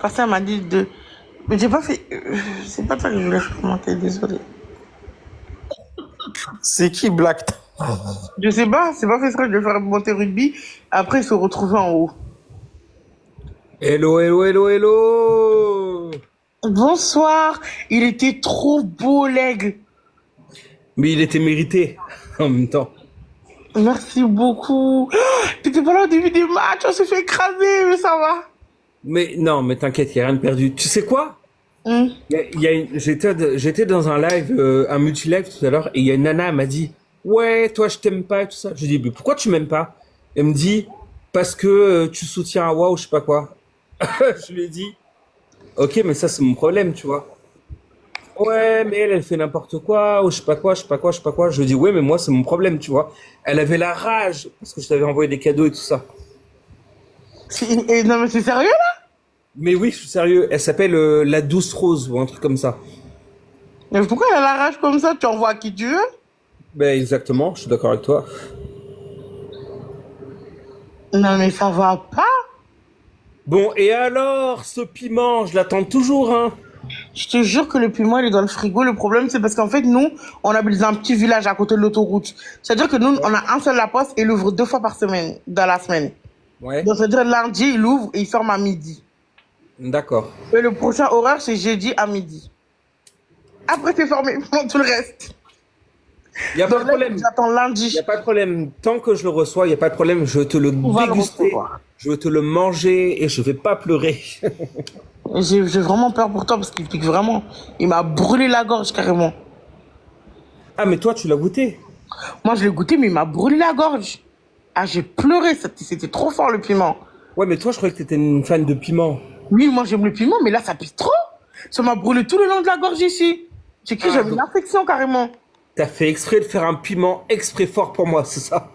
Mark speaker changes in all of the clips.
Speaker 1: Parce qu'elle m'a dit de. Mais j'ai pas fait. C'est pas ça que je voulais commenter, désolé.
Speaker 2: C'est qui Black?
Speaker 1: Je sais pas, c'est pas fait exprès de faire monter rugby. Après, ils se retrouver en haut.
Speaker 3: Hello, hello, hello, hello!
Speaker 1: Bonsoir, il était trop beau, leg.
Speaker 3: Mais il était mérité en même temps.
Speaker 1: Merci beaucoup. T'étais pas là au début du match, on s'est fait écraser, mais ça va.
Speaker 3: Mais non, mais t'inquiète, il n'y a rien de perdu. Tu sais quoi?
Speaker 1: Hum.
Speaker 3: J'étais dans un live, un multi-live tout à l'heure, et il y a une nana, elle m'a dit, ouais, toi je t'aime pas et tout ça. Je lui ai dit, mais pourquoi tu m'aimes pas? Elle me dit, parce que tu soutiens Awa ou je sais pas quoi. Je lui ai dit, ok, mais ça c'est mon problème, tu vois. Ouais, mais elle fait n'importe quoi, ou je sais pas quoi, je sais pas quoi, je sais pas quoi. Je lui dis, ouais, mais moi c'est mon problème, tu vois. Elle avait la rage, parce que je t'avais envoyé des cadeaux et tout ça.
Speaker 1: Non, mais c'est sérieux, là?
Speaker 3: Mais oui, je suis sérieux, elle s'appelle la Douce Rose ou un truc comme ça.
Speaker 1: Mais pourquoi elle a la rage comme ça? Tu envoies à qui tu veux?
Speaker 3: Ben exactement, je suis d'accord avec toi.
Speaker 1: Non, mais ça va pas.
Speaker 3: Bon, et alors, ce piment, je l'attends toujours, hein.
Speaker 1: Je te jure que le piment, il est dans le frigo. Le problème, c'est parce qu'en fait, nous, on habite dans un petit village à côté de l'autoroute. C'est-à-dire que nous, on a un seul la poste et il ouvre 2 fois par semaine, dans la semaine.
Speaker 3: Ouais,
Speaker 1: Donc, c'est-à-dire lundi, il ouvre et il ferme à midi.
Speaker 3: d'accord.
Speaker 1: Et le prochain horaire, c'est jeudi à midi. Après, c'est fermé pour tout le reste.
Speaker 3: Il n'y a pas
Speaker 1: Donc
Speaker 3: de
Speaker 1: là,
Speaker 3: problème.
Speaker 1: j'attends
Speaker 3: Il n'y a
Speaker 1: lundi.
Speaker 3: pas de problème. Tant que je le reçois, il n'y a pas de problème. Je vais te le
Speaker 1: On va le
Speaker 3: déguster,
Speaker 1: recevoir.
Speaker 3: je vais te le manger et je vais pas pleurer.
Speaker 1: Et j'ai vraiment peur pour toi parce qu'il pique vraiment. Il m'a brûlé la gorge carrément.
Speaker 3: Ah, mais toi, tu l'as goûté?
Speaker 1: Moi, je l'ai goûté, mais il m'a brûlé la gorge. Ah, j'ai pleuré. C'était trop fort le piment.
Speaker 3: Ouais, mais toi, je croyais que tu étais une fan de piment.
Speaker 1: Oui, moi j'aime le piment, mais là ça pique trop. Ça m'a brûlé tout le long de la gorge ici. J'ai cru que
Speaker 3: Ah,
Speaker 1: j'avais une
Speaker 3: donc
Speaker 1: infection carrément.
Speaker 3: t'as fait exprès de faire un piment exprès fort pour moi, c'est ça?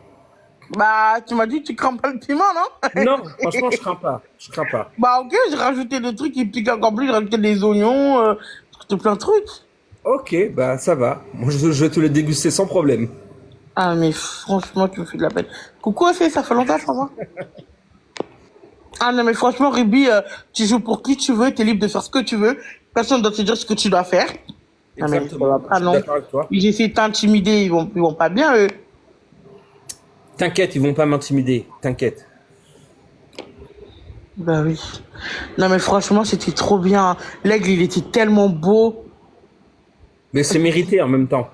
Speaker 1: Bah, tu m'as dit que tu crains pas le piment, non?
Speaker 3: Non, franchement, je crains pas. Je crains pas.
Speaker 1: Bah, ok, j'ai rajouté des trucs qui piquent encore plus. J'ai rajouté des oignons, plein de trucs.
Speaker 3: Ok, bah ça va. Moi, je vais te le déguster sans problème.
Speaker 1: Ah, mais franchement, tu me fais de la peine. Coucou, ça fait longtemps, ça va? Ah non, mais franchement, Ruby, tu joues pour qui tu veux, t'es libre de faire ce que tu veux. Personne ne doit te dire ce que tu dois faire. Non, mais ça va
Speaker 3: Exactement.
Speaker 1: pas,
Speaker 3: Je suis
Speaker 1: non.
Speaker 3: d'accord avec toi.
Speaker 1: Ils essaient de t'intimider, ils vont pas bien, eux.
Speaker 3: T'inquiète, ils vont pas m'intimider. T'inquiète.
Speaker 1: Bah oui. Non, mais franchement, c'était trop bien. L'aigle, il était tellement beau.
Speaker 3: Mais c'est mérité en même temps.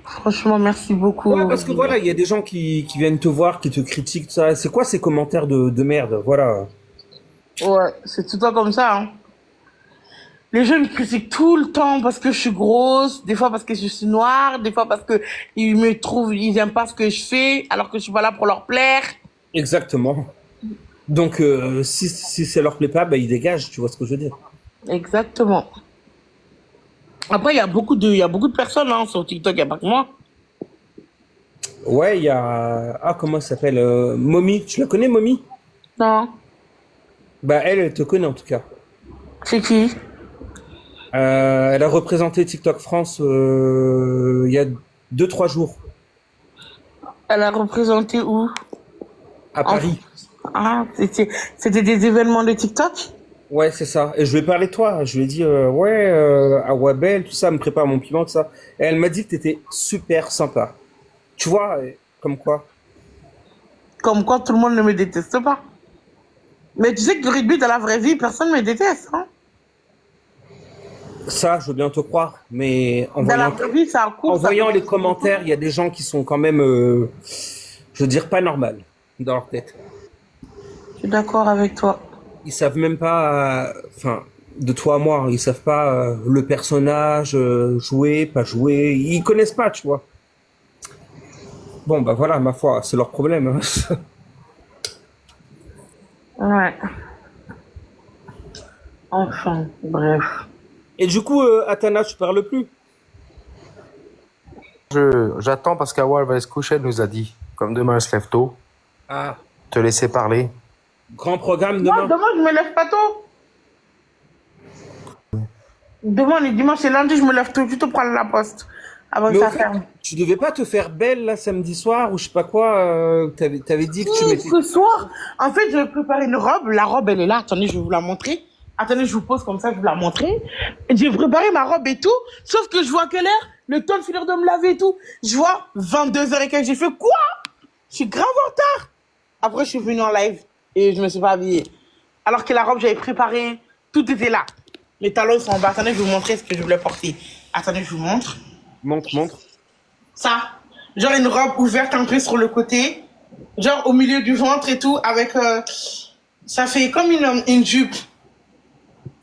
Speaker 1: Franchement, merci beaucoup.
Speaker 3: Ouais, parce que voilà, il y a des gens qui viennent te voir, qui te critiquent, tout ça. C'est quoi ces commentaires de merde? Voilà.
Speaker 1: Ouais, c'est tout le temps comme ça, hein. Les gens me critiquent tout le temps parce que je suis grosse, des fois parce que je suis noire, des fois parce que ils aiment pas ce que je fais, alors que je suis pas là pour leur plaire.
Speaker 3: Exactement. Donc, si ça leur plaît pas, bah, ils dégagent, tu vois ce que je veux dire.
Speaker 1: Exactement. Après, il y a beaucoup de personnes, hein, sur TikTok, il y a pas que moi.
Speaker 3: Ouais, il y a... Ah, comment ça s'appelle? Mommy. Tu la connais, Mommy?
Speaker 1: Non.
Speaker 3: Bah, elle te connaît en tout cas.
Speaker 1: C'est qui?
Speaker 3: Elle a représenté TikTok France il y a 2, 3 jours
Speaker 1: Elle a représenté où?
Speaker 3: à
Speaker 1: En...
Speaker 3: Paris.
Speaker 1: Ah, c'était des événements de TikTok?
Speaker 3: Ouais, c'est ça. Et je lui ai parlé de toi. Je lui ai dit, ouais, à Wabel, tout ça, me prépare mon piment, tout ça. Et elle m'a dit que t'étais super sympa. Tu vois, comme quoi.
Speaker 1: Comme quoi, tout le monde ne me déteste pas. Mais tu sais que le rugby, dans la vraie vie, personne ne me déteste, hein.
Speaker 3: Ça, je veux bien te croire. Mais
Speaker 1: Dans la vraie vie, ça
Speaker 3: en
Speaker 1: court, ça
Speaker 3: voyant
Speaker 1: peut...
Speaker 3: les commentaires, il y a des gens qui sont quand même, je veux dire, pas normal dans leur tête.
Speaker 1: Je suis d'accord avec toi.
Speaker 3: Ils savent même pas, enfin, de toi à moi, ils savent pas le personnage, jouer, pas jouer. Ils connaissent pas, tu vois. Bon, bah voilà, ma foi, c'est leur problème, hein.
Speaker 1: Ouais. Enfin, bref.
Speaker 3: Et du coup, Atana, tu parles plus?
Speaker 2: J'attends parce qu'Awa elle va se coucher, elle nous a dit. Comme demain elle se lève tôt,
Speaker 3: Ah,
Speaker 2: te laisser parler.
Speaker 3: grand programme
Speaker 1: Moi,
Speaker 3: demain.
Speaker 1: demain, je me lève pas tôt. Demain, le dimanche et lundi, je me lève tôt, juste pour prendre la poste. Avant que
Speaker 3: Mais au
Speaker 1: ça
Speaker 3: fait,
Speaker 1: ferme.
Speaker 3: tu devais pas te faire belle là samedi soir ou je sais pas quoi. T'avais dit que tu
Speaker 1: Oui,
Speaker 3: mettais.
Speaker 1: ce soir, en fait, je vais préparer une robe. La robe, elle est là. Attendez, je vais vous la montrer. Attendez, je vous pose comme ça, je vous la montrer. J'ai préparé ma robe et tout, sauf que je vois à quelle heure, le temps de finir de me laver et tout. Je vois 22h et quelques. J'ai fait quoi? Je suis grave en retard. Après, je suis venue en live et je me suis pas habillée. Alors que la robe, j'avais préparé, tout était là. Les talons sont en bas. Attendez, je vais vous montrer ce que je voulais porter. Attendez, je vous montre.
Speaker 3: Montre.
Speaker 1: Ça, genre une robe ouverte un peu sur le côté, genre au milieu du ventre et tout, avec... ça fait comme une jupe.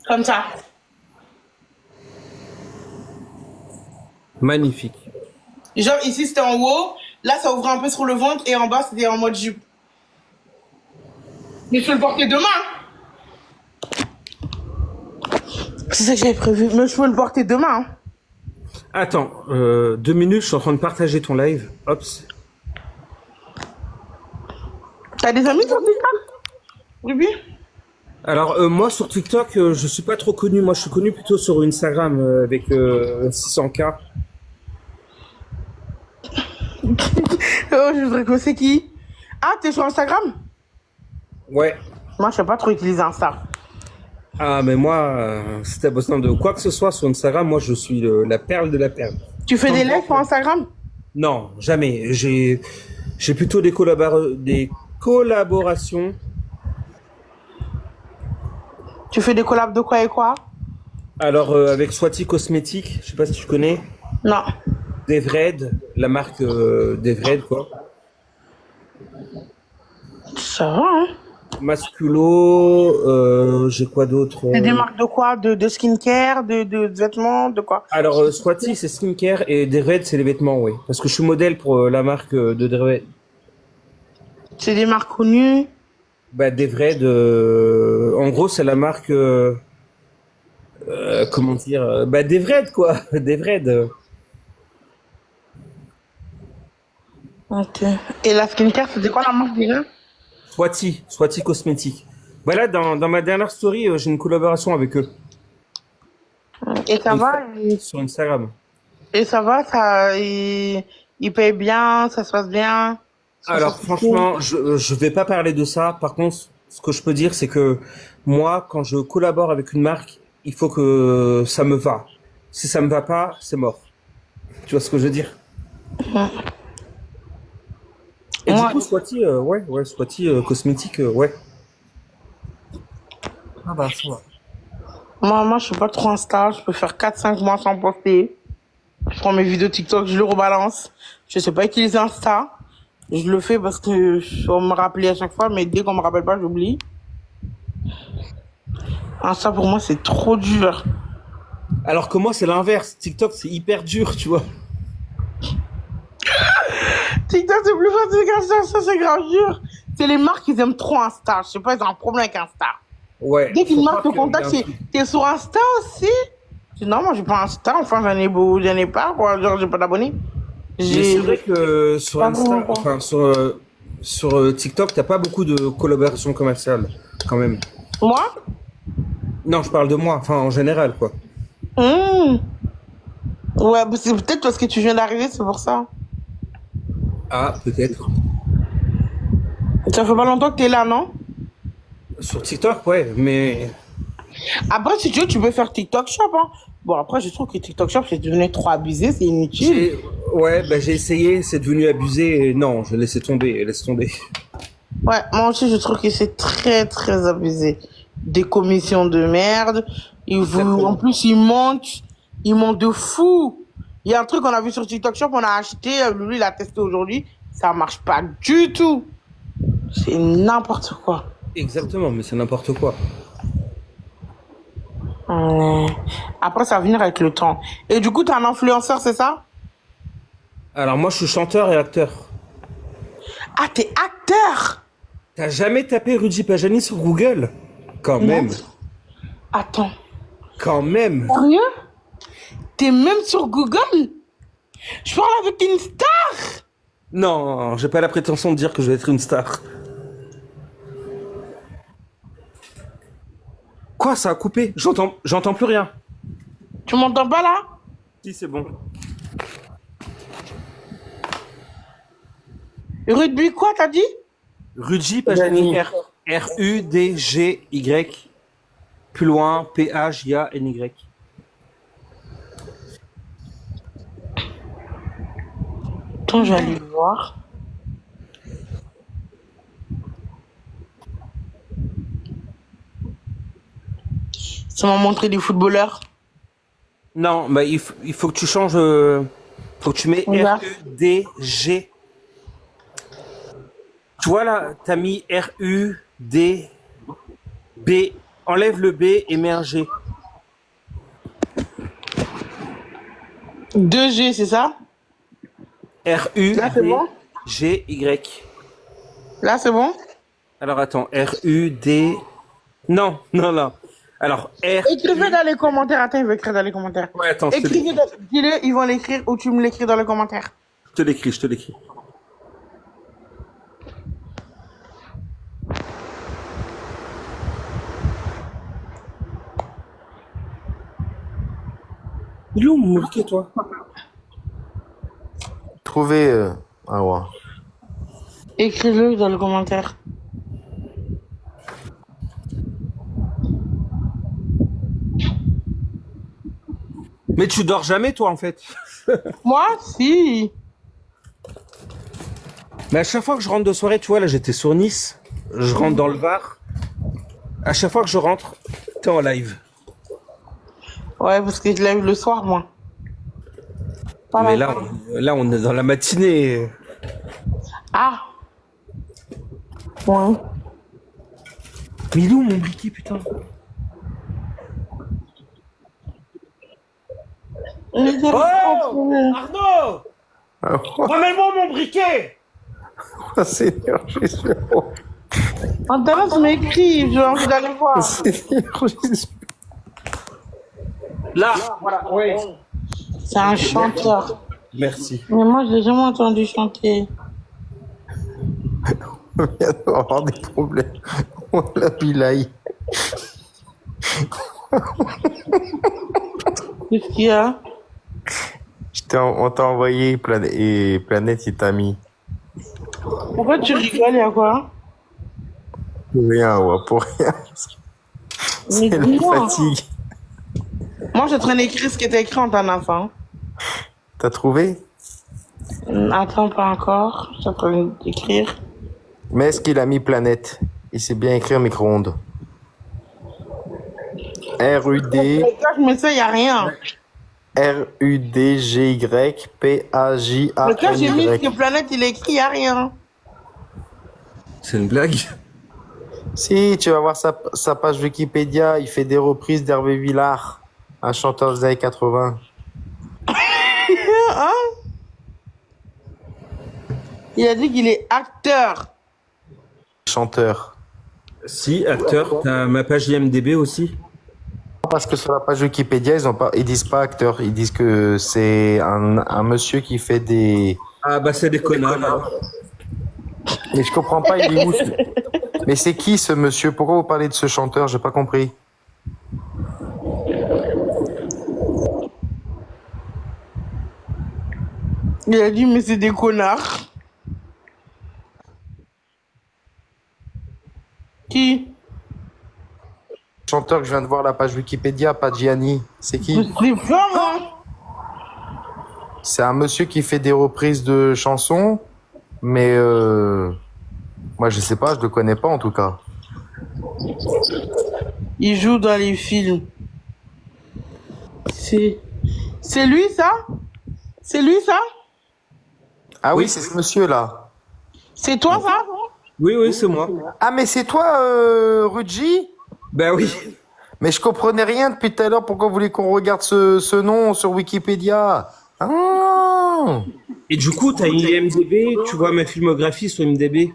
Speaker 1: Comme ça.
Speaker 3: Magnifique.
Speaker 1: Genre ici c'était en haut, là ça ouvrait un peu sur le ventre et en bas c'était en mode jupe. Mais je peux le porter demain. C'est ça que j'avais prévu. Mais je peux le porter demain.
Speaker 3: Attends, 2 minutes, je suis en train de partager ton live. Hop.
Speaker 1: T'as des amis sur TikTok, Ruby?
Speaker 3: Alors, moi, sur TikTok, je suis pas trop connu. Moi, je suis connu plutôt sur Instagram avec 600K.
Speaker 1: Oh, je voudrais que c'est qui? Ah, t'es sur Instagram?
Speaker 3: Ouais.
Speaker 1: Moi, je sais pas trop utiliser Insta.
Speaker 3: Ah, mais moi, si t'as besoin de quoi que ce soit sur Instagram, moi, je suis la perle de la perle.
Speaker 1: Tu fais des lives sur Instagram?
Speaker 3: Non, jamais. J'ai plutôt des collaborations.
Speaker 1: Tu fais des collabs de quoi et quoi?
Speaker 3: Alors, avec Swati Cosmétiques, je sais pas si tu connais.
Speaker 1: Non.
Speaker 3: Devred, la marque Devred, quoi.
Speaker 1: Ça va, hein?
Speaker 3: Masculo, j'ai quoi d'autre?
Speaker 1: C'est des marques de quoi? De skincare, de vêtements, de quoi?
Speaker 3: Alors, Swati, c'est skincare et Devred, c'est les vêtements, oui. Parce que je suis modèle pour la marque de Devred.
Speaker 1: C'est des marques connues.
Speaker 3: Bah, Devred, en gros, c'est la marque, comment dire, bah, Devred, quoi. Devred.
Speaker 1: Ok. Et la skincare, c'était quoi la marque déjà?
Speaker 3: Swati Cosmétiques. Bah là, dans ma dernière story, j'ai une collaboration avec eux.
Speaker 1: Et ça va?
Speaker 3: Sur Instagram.
Speaker 1: Et ça va, ils payent bien, ça se passe bien?
Speaker 3: Alors franchement, je vais pas parler de ça. Par contre, ce que je peux dire, c'est que moi, quand je collabore avec une marque, il faut que ça me va. Si ça me va pas, c'est mort. Tu vois ce que je veux dire? Et
Speaker 1: Moi,
Speaker 3: du coup, Swati, Swati cosmétique, ouais. Ah bah ça va.
Speaker 1: moi, je suis pas trop Insta. Je peux faire 4-5 mois sans poster. Je prends mes vidéos TikTok, je le rebalance. Je sais pas utiliser Insta. Je le fais parce que on me rappelle à chaque fois, mais dès qu'on me rappelle pas, j'oublie. Insta, pour moi, c'est trop dur.
Speaker 3: Alors que moi, c'est l'inverse. TikTok, c'est hyper dur, tu vois.
Speaker 1: TikTok, c'est plus facile qu'Insta, ça, c'est grave dur. C'est les marques qui aiment trop Insta. Je sais pas, ils ont un problème avec Insta.
Speaker 3: Ouais.
Speaker 1: Dès qu'une
Speaker 3: faut
Speaker 1: marque te
Speaker 3: croire qu'il y a
Speaker 1: contacte,
Speaker 3: un
Speaker 1: c'est,
Speaker 3: truc.
Speaker 1: t'es sur Insta aussi? Je dis, non, moi, j'ai pas Insta. Enfin, j'en ai pas, quoi. Genre, j'ai pas d'abonnés.
Speaker 3: Mais c'est vrai
Speaker 1: J'ai
Speaker 3: que sur
Speaker 1: pas
Speaker 3: Insta,
Speaker 1: vraiment, quoi.
Speaker 3: enfin sur TikTok, t'as pas beaucoup de collaborations commerciales, quand même.
Speaker 1: Moi?
Speaker 3: Non, je parle de moi, enfin en général, quoi.
Speaker 1: Mmh. Ouais, bah, c'est peut-être parce que tu viens d'arriver, c'est pour ça.
Speaker 3: Ah, peut-être.
Speaker 1: Ça fait pas longtemps que t'es là, non?
Speaker 3: Sur TikTok, ouais, mais
Speaker 1: Après, si tu veux, tu peux faire TikTok Shop, hein. Bon, après, je trouve que TikTok Shop, c'est devenu trop abusé, c'est inutile.
Speaker 3: j'ai essayé, c'est devenu abusé, et non, je laissé tomber, laisse tomber.
Speaker 1: Ouais, moi aussi, je trouve que c'est très, très abusé. Des commissions de merde. En plus, ils montent de fou. Il y a un truc qu'on a vu sur TikTok Shop, on a acheté, lui, il a testé aujourd'hui. Ça marche pas du tout. C'est n'importe quoi.
Speaker 3: Exactement, mais c'est n'importe quoi.
Speaker 1: Après, ça va venir avec le temps. Et du coup, t'es un influenceur, c'est ça?
Speaker 3: Alors moi, je suis chanteur et acteur.
Speaker 1: Ah, t'es acteur?
Speaker 3: T'as jamais tapé Rudy Pajani sur Google? Quand même,
Speaker 1: Non. Attends.
Speaker 3: quand même.
Speaker 1: Sérieux? T'es même sur Google? Je parle avec une star?
Speaker 3: Non, j'ai pas la prétention de dire que je vais être une star. Quoi, ça a coupé? J'entends plus rien.
Speaker 1: Tu m'entends pas là?
Speaker 3: Si, c'est bon.
Speaker 1: Rugby quoi, t'as dit?
Speaker 3: Rudy Pajani, R-U-D-G-Y. plus loin, P-H-I-A-N-Y.
Speaker 1: Attends, je vais aller le voir. Ça m'a montré des footballeurs.
Speaker 3: Non, bah, il faut que tu changes. Faut que tu mets
Speaker 1: Regarde.
Speaker 3: R-U-D-G. Tu vois là, t'as mis R-U-D-B. Enlève le B et mets un G.
Speaker 1: 2G, c'est ça? Là, c'est bon?
Speaker 3: R-U-D-G-Y.
Speaker 1: Là, c'est bon?
Speaker 3: Alors attends, R-U-D. Non, non, non. Alors, R.
Speaker 1: Écrivez dans les commentaires. Attends, il veut écrire dans les commentaires.
Speaker 3: Ouais, attends, je te
Speaker 1: Écrivez dans... Dis-le, ils vont l'écrire ou tu me l'écris dans les commentaires.
Speaker 3: l'écris, je te l'écris. Il est où mon briquet, toi?
Speaker 2: Trouver. Ah ouais.
Speaker 1: Écrivez-le dans les commentaires.
Speaker 3: Mais tu dors jamais, toi, en fait.
Speaker 1: Moi, si.
Speaker 3: Mais à chaque fois que je rentre de soirée, tu vois, là, j'étais sur Nice. Je rentre dans le Var. À chaque fois que je rentre, t'es en live.
Speaker 1: Ouais, parce que je l'ai vu le soir, moi. Pas
Speaker 3: Mais
Speaker 1: la-
Speaker 3: là, on est dans la matinée.
Speaker 1: Ah. Ouais.
Speaker 3: Mais il est où mon briquet, putain?
Speaker 1: Mais j'ai pas trouvé.
Speaker 3: Arnaud!
Speaker 2: Ah
Speaker 3: Remets-moi mon briquet!
Speaker 2: ouais, Seigneur Jésus. Oh,
Speaker 1: Attends, tu m'écris, j'ai envie d'aller voir.
Speaker 2: Seigneur Jésus.
Speaker 3: Là, voilà, ouais.
Speaker 1: C'est un chanteur.
Speaker 3: Merci.
Speaker 1: Mais moi, je l'ai jamais entendu chanter.
Speaker 2: On vient d'avoir des problèmes. On l'a bilaï.
Speaker 1: Qu'est-ce qu'il y a?
Speaker 2: On t'a envoyé et Planète, il t'a mis.
Speaker 1: Pourquoi tu rigoles, il y a quoi?
Speaker 2: Pour rien, ouais, pour rien. C'est
Speaker 1: Mais
Speaker 2: la
Speaker 1: dis-moi.
Speaker 2: fatigue.
Speaker 1: Moi, je suis en train d'écrire ce qui était écrit en ton enfant.
Speaker 2: T'as trouvé?
Speaker 1: Attends, pas encore. Je suis en train d'écrire.
Speaker 2: Mais est-ce qu'il a mis Planète? Il s'est bien écrit en micro-ondes. R-U-D.
Speaker 1: Je me sais, il n'y a rien.
Speaker 2: R-U-D-G-Y
Speaker 1: Le cas, j'ai mis
Speaker 2: P-A-J-A-N-Y.
Speaker 1: que Planète, il est écrit, il n'y a rien.
Speaker 3: C'est une blague?
Speaker 2: Si, tu vas voir sa page Wikipédia, il fait des reprises d'Hervé Villard, un chanteur des années 80.
Speaker 1: Hein? Il a dit qu'il est acteur.
Speaker 2: Chanteur.
Speaker 3: Si, acteur. T'as ma page IMDB aussi?
Speaker 2: Parce que sur la page Wikipédia, ils disent pas acteur, ils disent que c'est un monsieur qui fait des...
Speaker 3: Ah bah c'est des connards. Alors.
Speaker 2: Et je comprends pas, il est où Mais c'est qui ce monsieur? Pourquoi vous parlez de ce chanteur? J'ai pas compris.
Speaker 1: Il a dit, mais c'est des connards. Qui?
Speaker 2: Chanteur que je viens de voir la page Wikipédia, pas Gianni. C'est
Speaker 1: Je
Speaker 2: qui?
Speaker 1: sais pas, moi.
Speaker 2: C'est un monsieur qui fait des reprises de chansons, mais moi je sais pas, je le connais pas en tout cas.
Speaker 1: Il joue dans les films. C'est lui, ça? C'est lui, ça?
Speaker 2: Ah oui,
Speaker 3: Oui.
Speaker 2: c'est ce monsieur là.
Speaker 1: C'est toi, ça?
Speaker 3: Oui, oui, c'est moi.
Speaker 2: Ah mais c'est toi, Rudji?
Speaker 3: Bah oui.
Speaker 2: Mais je comprenais rien depuis tout à l'heure. Pourquoi vous voulez qu'on regarde ce nom sur Wikipédia? Ah.
Speaker 3: Et du coup, t'as une IMDB, tu vois ma filmographie sur IMDB.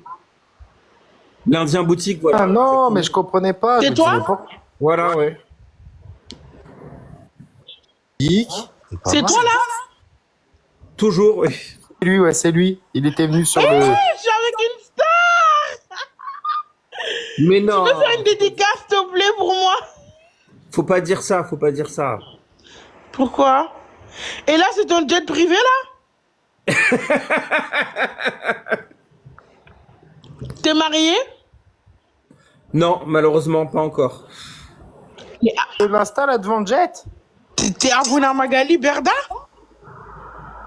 Speaker 3: L'Indien boutique, voilà.
Speaker 2: Ah non, mais je comprenais pas.
Speaker 1: C'est
Speaker 2: je
Speaker 1: toi?
Speaker 2: disais pas.
Speaker 3: Voilà, ouais.
Speaker 2: Geek.
Speaker 1: C'est toi, là?
Speaker 3: Toujours, oui.
Speaker 2: C'est lui, ouais, c'est lui. Il était venu sur le.
Speaker 1: Je suis avec une star!
Speaker 3: Mais
Speaker 1: Tu
Speaker 3: non.
Speaker 1: peux faire une dédicace, s'il te plaît, pour moi?
Speaker 3: Faut pas dire ça, faut pas dire ça.
Speaker 1: Pourquoi? Et là, c'est ton jet privé, là? T'es marié?
Speaker 3: Non, malheureusement, pas encore.
Speaker 2: De l'Insta, là, devant le jet?
Speaker 1: T'es Aruna Magali Berda?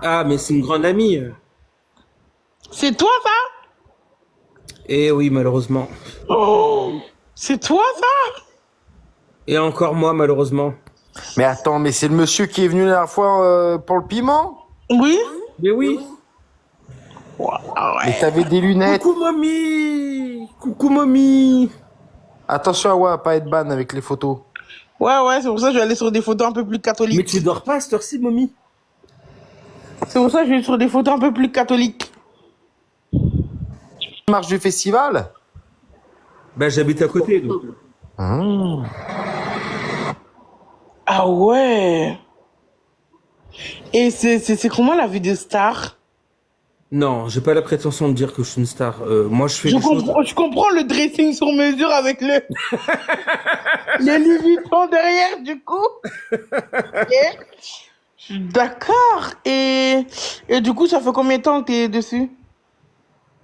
Speaker 3: Ah, mais c'est une grande amie.
Speaker 1: C'est toi ça?
Speaker 3: Eh oui, malheureusement.
Speaker 1: Oh, c'est toi ça?
Speaker 3: Et encore moi, malheureusement.
Speaker 2: Mais attends, mais c'est le monsieur qui est venu la dernière fois pour le piment?
Speaker 1: Oui?
Speaker 3: Mais oui.
Speaker 1: Ah
Speaker 2: Mais
Speaker 1: ouais.
Speaker 2: t'avais des lunettes.
Speaker 3: Coucou, mamie. Coucou, mamie.
Speaker 2: Attention à ouais, à pas être ban avec les photos.
Speaker 1: Ouais, c'est pour ça que je vais aller sur des photos un peu plus
Speaker 3: Mais
Speaker 1: catholiques.
Speaker 3: tu dors pas à cette heure-ci, mamie?
Speaker 1: C'est pour ça que je vais sur des photos un peu plus catholiques.
Speaker 2: Marche du festival?
Speaker 3: Ben, j'habite à côté, donc.
Speaker 2: Mmh.
Speaker 1: Ah ouais. Et c'est comment la vie de star?
Speaker 3: Non, j'ai pas la prétention de dire que je suis une star. Moi, je fais des choses.
Speaker 1: Je comprends le dressing sur mesure avec le Louis Vuitton derrière du coup. Ok. D'accord. Et du coup, ça fait combien de temps que t'es dessus?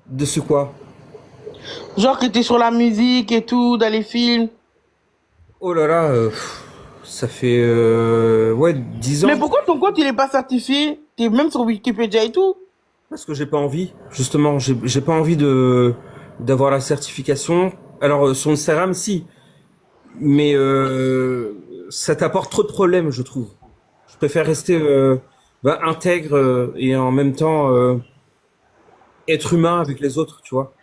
Speaker 3: Dessus quoi?
Speaker 1: Genre que t'es sur la musique et tout, dans les films.
Speaker 3: Oh là là, ça fait ouais 10 ans.
Speaker 1: Mais pourquoi ton compte il est pas certifié? T'es même sur Wikipédia et tout.
Speaker 3: Parce que j'ai pas envie. Justement, j'ai pas envie d'avoir la certification. Alors sur Instagram, si, mais ça t'apporte trop de problèmes, je trouve. Je préfère rester intègre et en même temps être humain avec les autres, tu vois.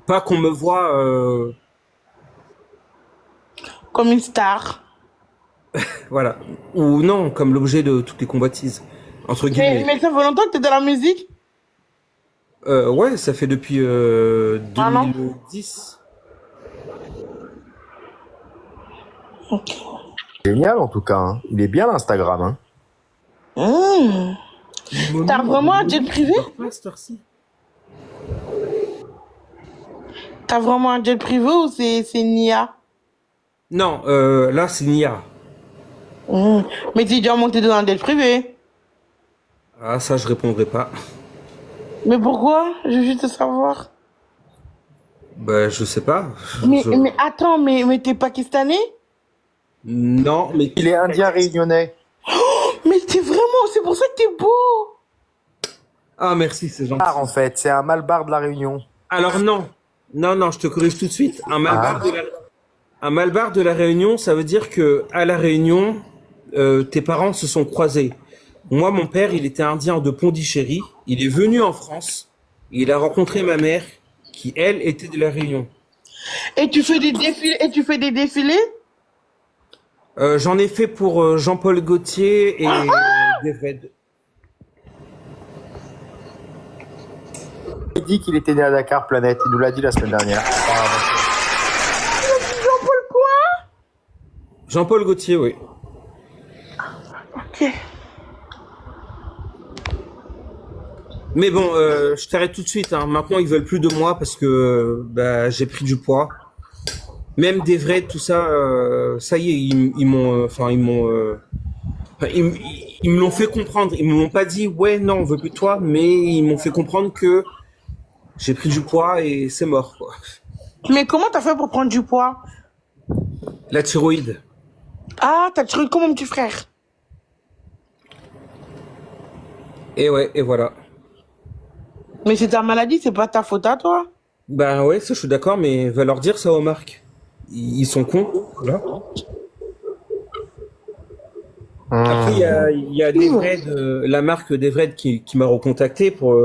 Speaker 3: Pas qu'on me voit.
Speaker 1: Comme une star.
Speaker 3: Voilà. Ou non, comme l'objet de toutes les convoitises. Entre guillemets.
Speaker 1: Mais ça fait longtemps que t'es dans la musique?
Speaker 3: Ouais, ça fait depuis
Speaker 1: Un an?
Speaker 3: 2010.
Speaker 1: Ok.
Speaker 2: Génial en tout cas. Hein. Il est bien l'Instagram. Hein.
Speaker 1: T'as vraiment un jet privé? T'as vraiment un jet privé ou c'est Nia?
Speaker 3: Non, là c'est Nia.
Speaker 1: Mais t'es déjà monté dans un jet privé.
Speaker 3: Ah, ça je répondrai pas.
Speaker 1: Mais pourquoi? Je veux juste savoir.
Speaker 3: Bah, je sais pas.
Speaker 1: Mais attends, mais t'es pakistanais?
Speaker 3: Non, mais
Speaker 2: Il est indien réunionnais.
Speaker 1: Mais t'es vraiment, c'est pour ça que t'es beau.
Speaker 3: ah merci, c'est gentil.
Speaker 2: En fait, c'est un malbar de la Réunion.
Speaker 3: Alors non, non, je te corrige tout de suite. Un malbar de la Réunion, ça veut dire que à la Réunion, tes parents se sont croisés. Moi, mon père, il était indien de Pondichéry. Il est venu en France. Il a rencontré ma mère, qui elle était de la Réunion.
Speaker 1: Et tu fais des défilés,
Speaker 3: J'en ai fait pour Jean-Paul Gaultier et Devred.
Speaker 2: Il dit qu'il était né à Dakar, Planète. Il nous l'a dit la semaine dernière.
Speaker 1: Jean-Paul quoi?
Speaker 3: Jean-Paul Gaultier, oui.
Speaker 1: Ok.
Speaker 3: Mais bon, je t'arrête tout de suite. Hein. Maintenant, ils veulent plus de moi parce que bah, j'ai pris du poids. Même des vrais, tout ça, ça y est, ils m'ont, ils me l'ont fait comprendre. Ils me l'ont pas dit, ouais, non, on veut plus de toi, mais ils m'ont fait comprendre que j'ai pris du poids et c'est mort, quoi.
Speaker 1: Mais comment t'as fait pour prendre du poids?
Speaker 3: La thyroïde.
Speaker 1: Ah, t'as tiré comme mon petit frère.
Speaker 3: Et ouais, et voilà.
Speaker 1: Mais c'est ta maladie, c'est pas ta faute à toi.
Speaker 3: Bah ouais, ça je suis d'accord, mais va leur dire ça aux marques. Ils sont cons, là. Après, il y a Devred, la marque Devred qui m'a recontacté pour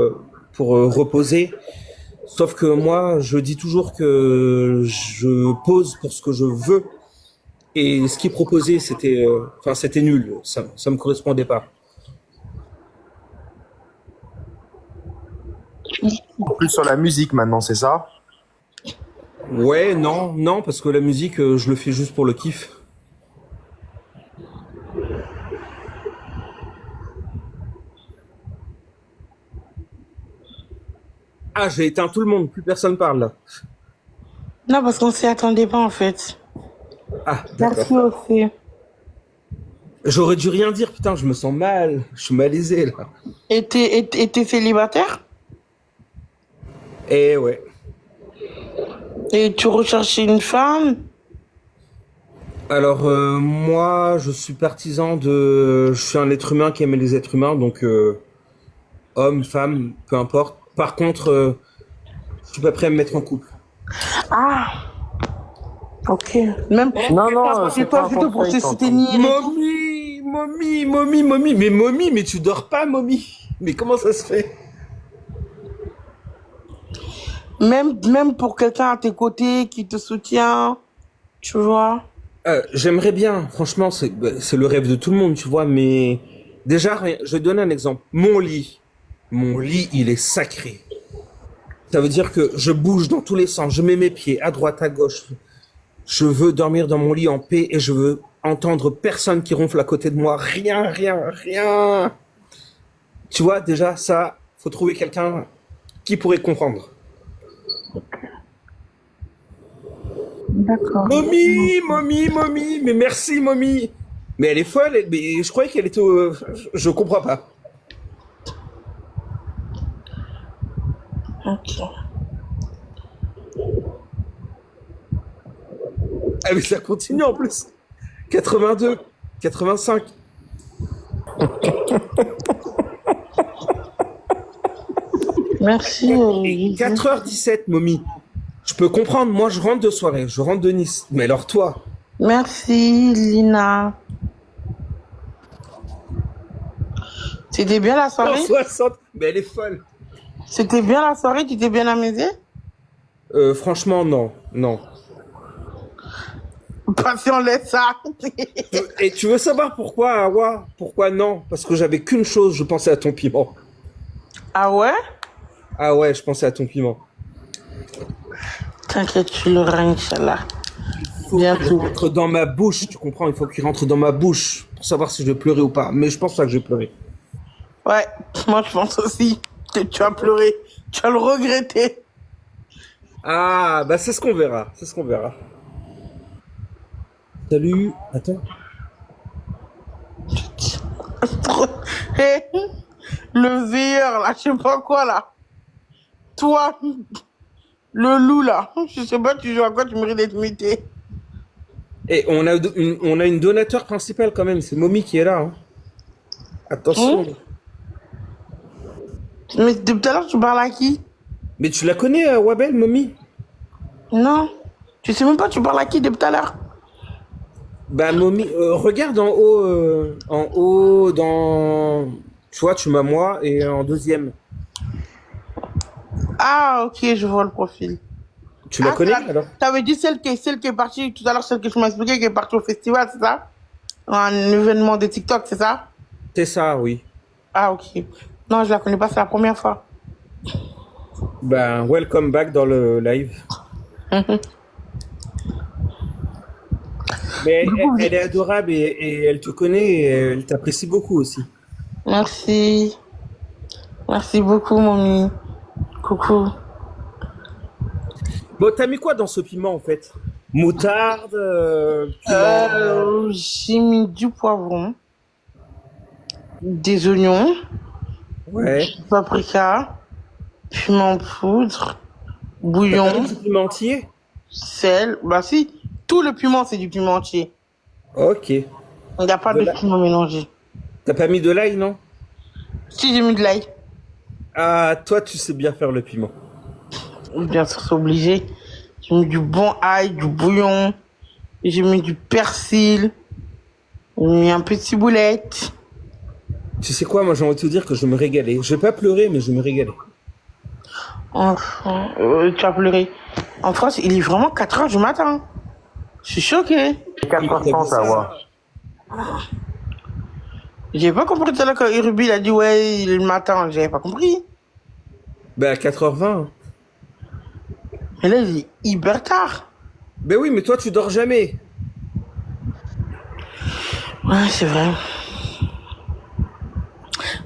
Speaker 3: reposer. Sauf que moi, je dis toujours que je pose pour ce que je veux. Et ce qu'ils proposaient, c'était nul. Ça me correspondait pas.
Speaker 2: Plus sur la musique maintenant, c'est ça?
Speaker 3: Ouais, non, parce que la musique, je le fais juste pour le kiff. Ah, j'ai éteint tout le monde, plus personne parle là.
Speaker 1: Non, parce qu'on s'y attendait pas en fait.
Speaker 3: Ah,
Speaker 1: Merci
Speaker 3: d'accord.
Speaker 1: aussi.
Speaker 3: J'aurais dû rien dire, putain, je me sens mal. Je suis malaisé là.
Speaker 1: Et t'es célibataire?
Speaker 3: Eh ouais.
Speaker 1: Et tu recherches une femme?
Speaker 3: Alors, moi, je suis partisan de... Je suis un être humain qui aime les êtres humains, donc homme, femme, peu importe. Par contre, je suis pas prêt à me mettre en couple.
Speaker 1: Ah, ok. Même,
Speaker 2: Non, non,
Speaker 1: parce que
Speaker 2: c'est pas
Speaker 1: toi,
Speaker 2: un
Speaker 1: plutôt pour
Speaker 2: conseil,
Speaker 1: se
Speaker 2: tonton.
Speaker 1: soutenir et tout.
Speaker 3: Mais tu dors pas, mommy. Mais comment ça se fait?
Speaker 1: Même pour quelqu'un à tes côtés qui te soutient, tu vois.
Speaker 3: J'aimerais bien, franchement, c'est le rêve de tout le monde, tu vois, mais déjà, je vais te donner un exemple. Mon lit, il est sacré. Ça veut dire que je bouge dans tous les sens, je mets mes pieds à droite, à gauche. Je veux dormir dans mon lit en paix et je veux entendre personne qui ronfle à côté de moi. Rien, rien, rien. Tu vois, déjà, ça, faut trouver quelqu'un qui pourrait comprendre.
Speaker 1: D'accord.
Speaker 3: Mommy, mais merci, mommy. Mais elle est folle, mais je croyais qu'elle était je comprends pas.
Speaker 1: Ok.
Speaker 3: Ah, mais ça continue en plus. 82, 85.
Speaker 1: Merci,
Speaker 3: Et
Speaker 1: Gigi.
Speaker 3: 4h17, mommy. Je peux comprendre, moi je rentre de soirée, je rentre de Nice. Mais alors toi,
Speaker 1: Merci, Lina. C'était bien la soirée?
Speaker 3: 160, mais elle est folle.
Speaker 1: C'était bien la soirée? Tu t'es bien amusé?
Speaker 3: Franchement, non, non.
Speaker 1: Parce qu'on laisse ça.
Speaker 3: Et tu veux savoir pourquoi, Awa? Pourquoi non? Parce que j'avais qu'une chose, je pensais à ton piment.
Speaker 1: Ah ouais?
Speaker 3: Ah ouais, je pensais à ton piment.
Speaker 1: T'inquiète, tu l'auras, Inch'Allah.
Speaker 3: Il faut qu'il
Speaker 1: Bientôt.
Speaker 3: rentre dans ma bouche, tu comprends? Il faut qu'il rentre dans ma bouche pour savoir si je vais pleurer ou pas. Mais je pense pas que je vais pleurer.
Speaker 1: Ouais, moi je pense aussi que tu vas pleurer. Tu vas le regretter.
Speaker 3: Ah, bah c'est ce qu'on verra, c'est ce qu'on verra. Salut, attends.
Speaker 1: Hé, le veilleur là, je sais pas quoi là. Toi, le loup là. Je sais pas, tu joues à quoi, tu mérites d'être muté.
Speaker 3: Et on a une donateur principale quand même, c'est Momi qui est là. Hein.
Speaker 1: Hein?
Speaker 3: Attention.
Speaker 1: Mais depuis tout à l'heure, tu parles à qui?
Speaker 3: Mais tu la connais, Wabel, Momi?
Speaker 1: Non. Tu sais même pas, tu parles à qui depuis tout à l'heure?
Speaker 3: Bah Momi, regarde en haut, dans... Tu vois, tu m'as moi, et en deuxième.
Speaker 1: Ah, ok, je vois le profil.
Speaker 3: Tu la
Speaker 1: Ah, c'est
Speaker 3: connais
Speaker 1: la...
Speaker 3: alors?
Speaker 1: T'avais dit celle qui est partie tout à l'heure, celle que je m'expliquais, qui est partie au festival, c'est ça? Un événement de TikTok, c'est ça?
Speaker 3: C'est ça, oui.
Speaker 1: Ah, ok. Non, je la connais pas, c'est la première fois.
Speaker 3: Ben, welcome back dans le live. Mais
Speaker 1: Du coup,
Speaker 3: elle est adorable et elle te connaît et elle t'apprécie beaucoup aussi.
Speaker 1: merci. Merci beaucoup, mamie. Coucou.
Speaker 3: Bon, t'as mis quoi dans ce piment en fait? Moutarde, piment.
Speaker 1: J'ai mis du poivron, des oignons,
Speaker 3: Ouais.
Speaker 1: du paprika, piment poudre,
Speaker 3: T'as pas mis
Speaker 1: bouillon,
Speaker 3: du pimentier?
Speaker 1: sel. Bah si, tout le piment, c'est du piment entier.
Speaker 3: Ok.
Speaker 1: Il n'y a pas
Speaker 3: De
Speaker 1: de
Speaker 3: la-
Speaker 1: piment mélangé.
Speaker 3: T'as pas mis de l'ail, non?
Speaker 1: Si j'ai mis de l'ail,
Speaker 3: Ah, toi, tu sais bien faire le piment.
Speaker 1: bien sûr, c'est obligé. J'ai mis du bon ail, du bouillon, j'ai mis du persil, j'ai mis un peu de ciboulette.
Speaker 3: Tu sais quoi, moi j'ai envie de te dire que je vais me régaler. Je vais pas pleurer, mais je vais me régaler.
Speaker 1: Enfin, tu as pleuré. En France, il est vraiment 4 heures du matin. Je suis choquée.
Speaker 3: Qui t'a dit
Speaker 2: 4h30,
Speaker 3: ça?
Speaker 2: Awa.
Speaker 1: J'ai pas compris tout à l'heure quand Irubi il a dit ouais, il est le matin. J'avais pas compris.
Speaker 3: Ben, à 4h20.
Speaker 1: Mais là, il est hyper tard.
Speaker 3: Ben oui, mais toi, tu dors jamais.
Speaker 1: Ouais, c'est vrai.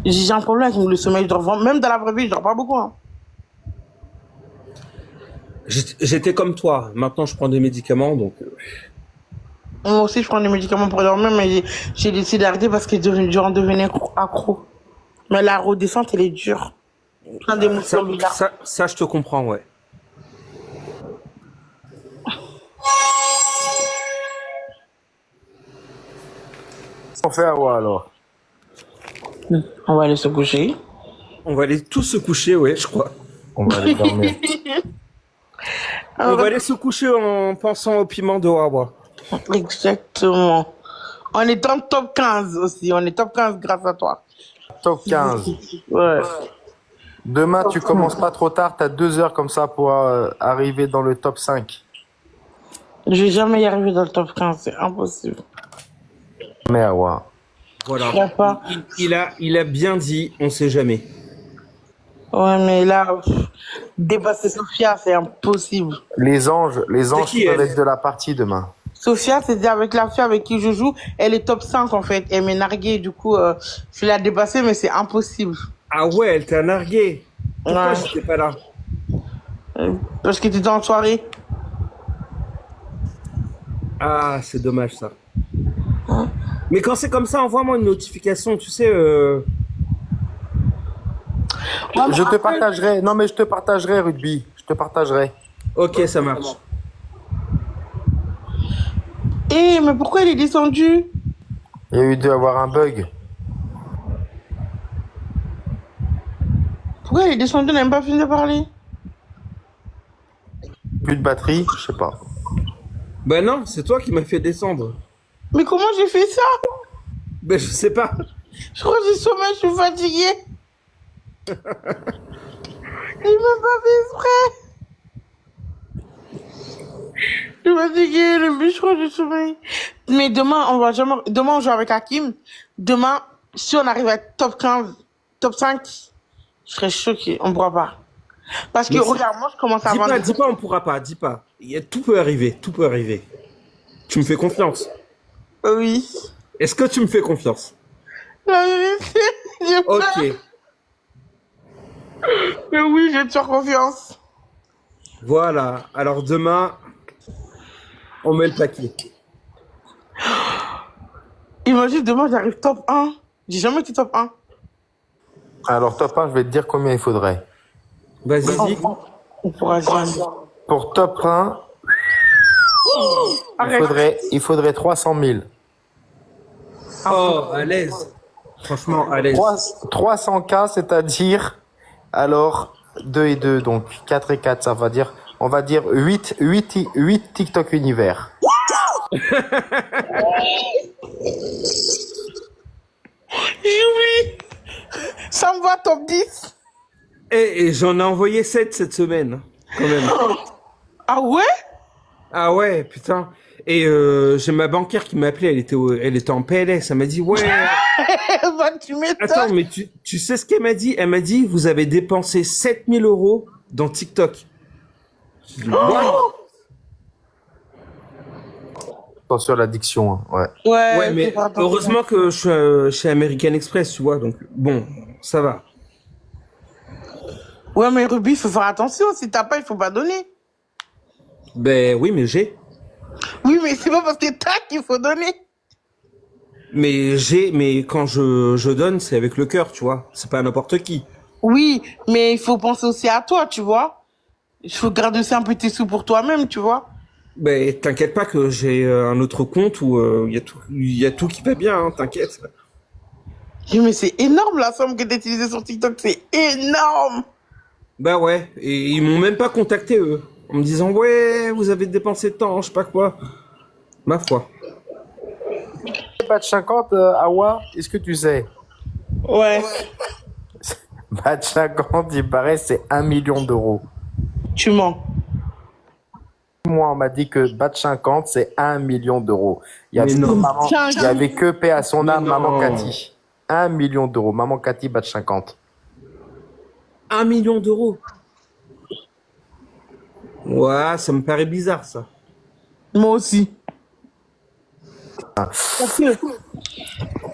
Speaker 1: J'ai un problème avec le sommeil. Je dors vraiment... Même dans la vraie vie, je dors pas beaucoup. Hein.
Speaker 3: J'étais comme toi. Maintenant, je prends des médicaments, donc.
Speaker 1: Moi aussi, je prends des médicaments pour dormir, mais j'ai décidé d'arrêter parce que j'en devenais accro. Mais la redescente, elle est dure. Plein d'émotions bizarres.
Speaker 3: Ça, je te comprends, ouais.
Speaker 2: On fait Awa alors.
Speaker 1: On va aller se coucher.
Speaker 3: On va aller tous se coucher, ouais, je crois.
Speaker 2: On va aller dormir.
Speaker 3: On va aller se coucher en pensant au piment de Wawa.
Speaker 1: Exactement. On est en top 15 aussi. On est top 15 grâce à toi.
Speaker 2: Top 15.
Speaker 1: Ouais.
Speaker 2: Demain, tu commences pas trop tard. T'as 2 heures comme ça pour arriver dans le top 5.
Speaker 1: Je vais jamais y arriver dans le top 15. C'est impossible.
Speaker 2: Mais Awa.
Speaker 3: Voilà.
Speaker 1: Je sais pas.
Speaker 3: Il a bien dit, on sait jamais.
Speaker 1: Ouais, mais là, dépasser Sophia, c'est impossible.
Speaker 2: Les anges
Speaker 3: qui,
Speaker 2: peuvent
Speaker 3: elle
Speaker 2: être de la partie demain.
Speaker 1: Sophia, c'est avec la fille avec qui je joue. Elle est top 5 en fait. Elle m'est narguée. Du coup, je vais la dépasser, mais c'est impossible.
Speaker 3: Ah ouais, elle t'a nargué. Pourquoi
Speaker 1: Ouais.
Speaker 3: j'étais pas là?
Speaker 1: Parce que tu étais en soirée.
Speaker 3: Ah, c'est dommage ça. Mais quand c'est comme ça, envoie-moi une notification, tu sais.
Speaker 2: Je te partagerai. Non, mais je te partagerai, Rugby. Je te partagerai.
Speaker 3: Ok, ça marche.
Speaker 1: Eh, mais pourquoi elle est descendue?
Speaker 2: Il y a eu dû avoir un bug.
Speaker 1: Pourquoi elle est descendue? Elle n'a même pas fini de parler.
Speaker 2: Plus de batterie, je sais pas.
Speaker 3: Ben non, c'est toi qui m'as fait descendre.
Speaker 1: Mais comment j'ai fait ça?
Speaker 3: Ben je sais pas.
Speaker 1: Je crois que j'ai sommeil, je suis fatiguée. J'ai même pas fait exprès. Je suis fatiguée, le but, je crois que j'ai sommeil. Mais demain, demain, on joue avec Hakim. Demain, si on arrive à top 15, top 5, je serais choquée. On ne pourra pas. Parce que,
Speaker 3: Mais
Speaker 1: regarde, moi, je commence à vendre.
Speaker 3: Dis pas, on pourra pas, dis pas. Tout peut arriver, tout peut arriver. Tu me fais confiance.
Speaker 1: Oui.
Speaker 3: Est-ce que tu me fais confiance?
Speaker 1: La vérité, j'ai peur.
Speaker 3: Ok,
Speaker 1: Mais oui, j'ai te faire confiance.
Speaker 3: voilà. Alors demain, on met le paquet.
Speaker 1: Imagine, demain, j'arrive top 1. J'ai jamais été top 1.
Speaker 2: Alors, top 1, je vais te dire combien il faudrait.
Speaker 3: Vas-y, dis.
Speaker 1: On pourra jamais.
Speaker 2: Pour top 1,
Speaker 1: Arrête.
Speaker 2: il faudrait 300 000.
Speaker 3: Oh, à l'aise. Franchement, à l'aise.
Speaker 2: 300K, c'est-à-dire, alors, 2 et 2, donc 4 et 4, ça va dire, on va dire 8 TikTok univers.
Speaker 1: J'ai oublié. Ça me va, top 10.
Speaker 3: Et j'en ai envoyé 7 cette semaine, quand même.
Speaker 1: Ah ouais?
Speaker 3: Ah ouais, putain. Et j'ai ma banquière qui m'a appelé, elle était en PLS. Elle m'a dit, ouais.
Speaker 1: Bah, tu m'étonnes.
Speaker 3: Attends, mais tu sais ce qu'elle m'a dit? Elle m'a dit, vous avez dépensé 7000 € dans TikTok. J'ai dit, what?
Speaker 2: Attention à l'addiction, hein, ouais.
Speaker 3: Ouais, mais heureusement que je suis chez American Express, tu vois, donc bon, ça va.
Speaker 1: Ouais, mais Ruby, il faut faire attention. Si t'as pas, il faut pas donner.
Speaker 3: Ben oui, mais j'ai.
Speaker 1: Oui, mais c'est pas parce que t'as qu'il faut donner.
Speaker 3: Mais quand je donne, c'est avec le cœur, tu vois. C'est pas n'importe qui.
Speaker 1: Oui, mais il faut penser aussi à toi, tu vois. Il faut garder aussi un petit sous pour toi-même, tu vois.
Speaker 3: Ben t'inquiète pas que j'ai un autre compte où il y a tout qui va bien, hein, t'inquiète.
Speaker 1: Mais c'est énorme la somme que t'as utilisée sur TikTok, c'est énorme.
Speaker 3: Bah ouais, et ils m'ont même pas contacté eux, en me disant ouais, vous avez dépensé tant, je sais pas quoi. Ma foi.
Speaker 2: Batch 50, Awa, est-ce que tu sais?
Speaker 1: Ouais.
Speaker 2: Batch 50, il paraît, c'est 1 million d'euros.
Speaker 1: Tu mens.
Speaker 2: Moi, on m'a dit que Batch 50, c'est 1 million d'euros. Il y avait
Speaker 3: Mais non.
Speaker 2: il y avait que paix à son âme,
Speaker 3: Mais
Speaker 2: Maman
Speaker 3: non.
Speaker 2: Cathy. 1 million d'euros. Maman Cathy, Batch 50.
Speaker 3: 1 million d'euros. Ouais, ça me paraît bizarre ça.
Speaker 1: Moi aussi.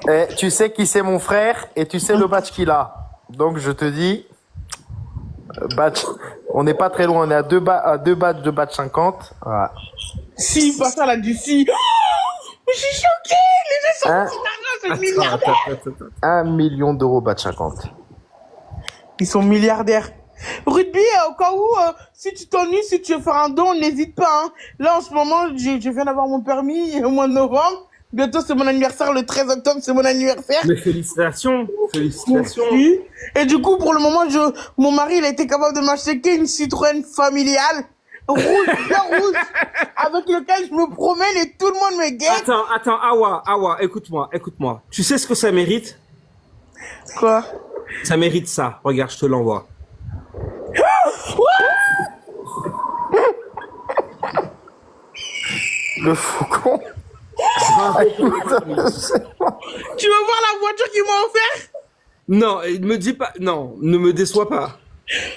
Speaker 2: Et tu sais qui c'est mon frère et tu sais le batch qu'il a. Donc je te dis, batch, on n'est pas très loin, on est à deux batchs de batch 50. Voilà.
Speaker 1: Si, pas ça là du si. Oh, je suis choquée. Les gens
Speaker 2: Hein?
Speaker 1: sont milliardaires.
Speaker 3: Attends.
Speaker 2: 1 million d'euros batch 50.
Speaker 1: Ils sont milliardaires. Rugby, au cas où, si tu t'ennuies, si tu veux faire un don, n'hésite pas. Hein. Là, en ce moment, je viens d'avoir mon permis au mois de novembre. Bientôt, c'est mon anniversaire. Le 13 octobre, c'est mon anniversaire.
Speaker 3: Mais félicitations, félicitations.
Speaker 1: Oui. Et du coup, pour le moment, mon mari, il a été capable de m'acheter qu'une Citroën familiale. Rouge, bien rouge. Avec lequel je me promène et tout le monde me guette.
Speaker 3: Attends, Awa, écoute-moi. Tu sais ce que ça mérite?
Speaker 1: Quoi?
Speaker 3: Ça mérite ça. Regarde, je te l'envoie.
Speaker 2: Le faucon.
Speaker 1: Tu veux voir la voiture qu'il m'a offert?
Speaker 3: Non, me dis pas. Non, ne me déçois pas.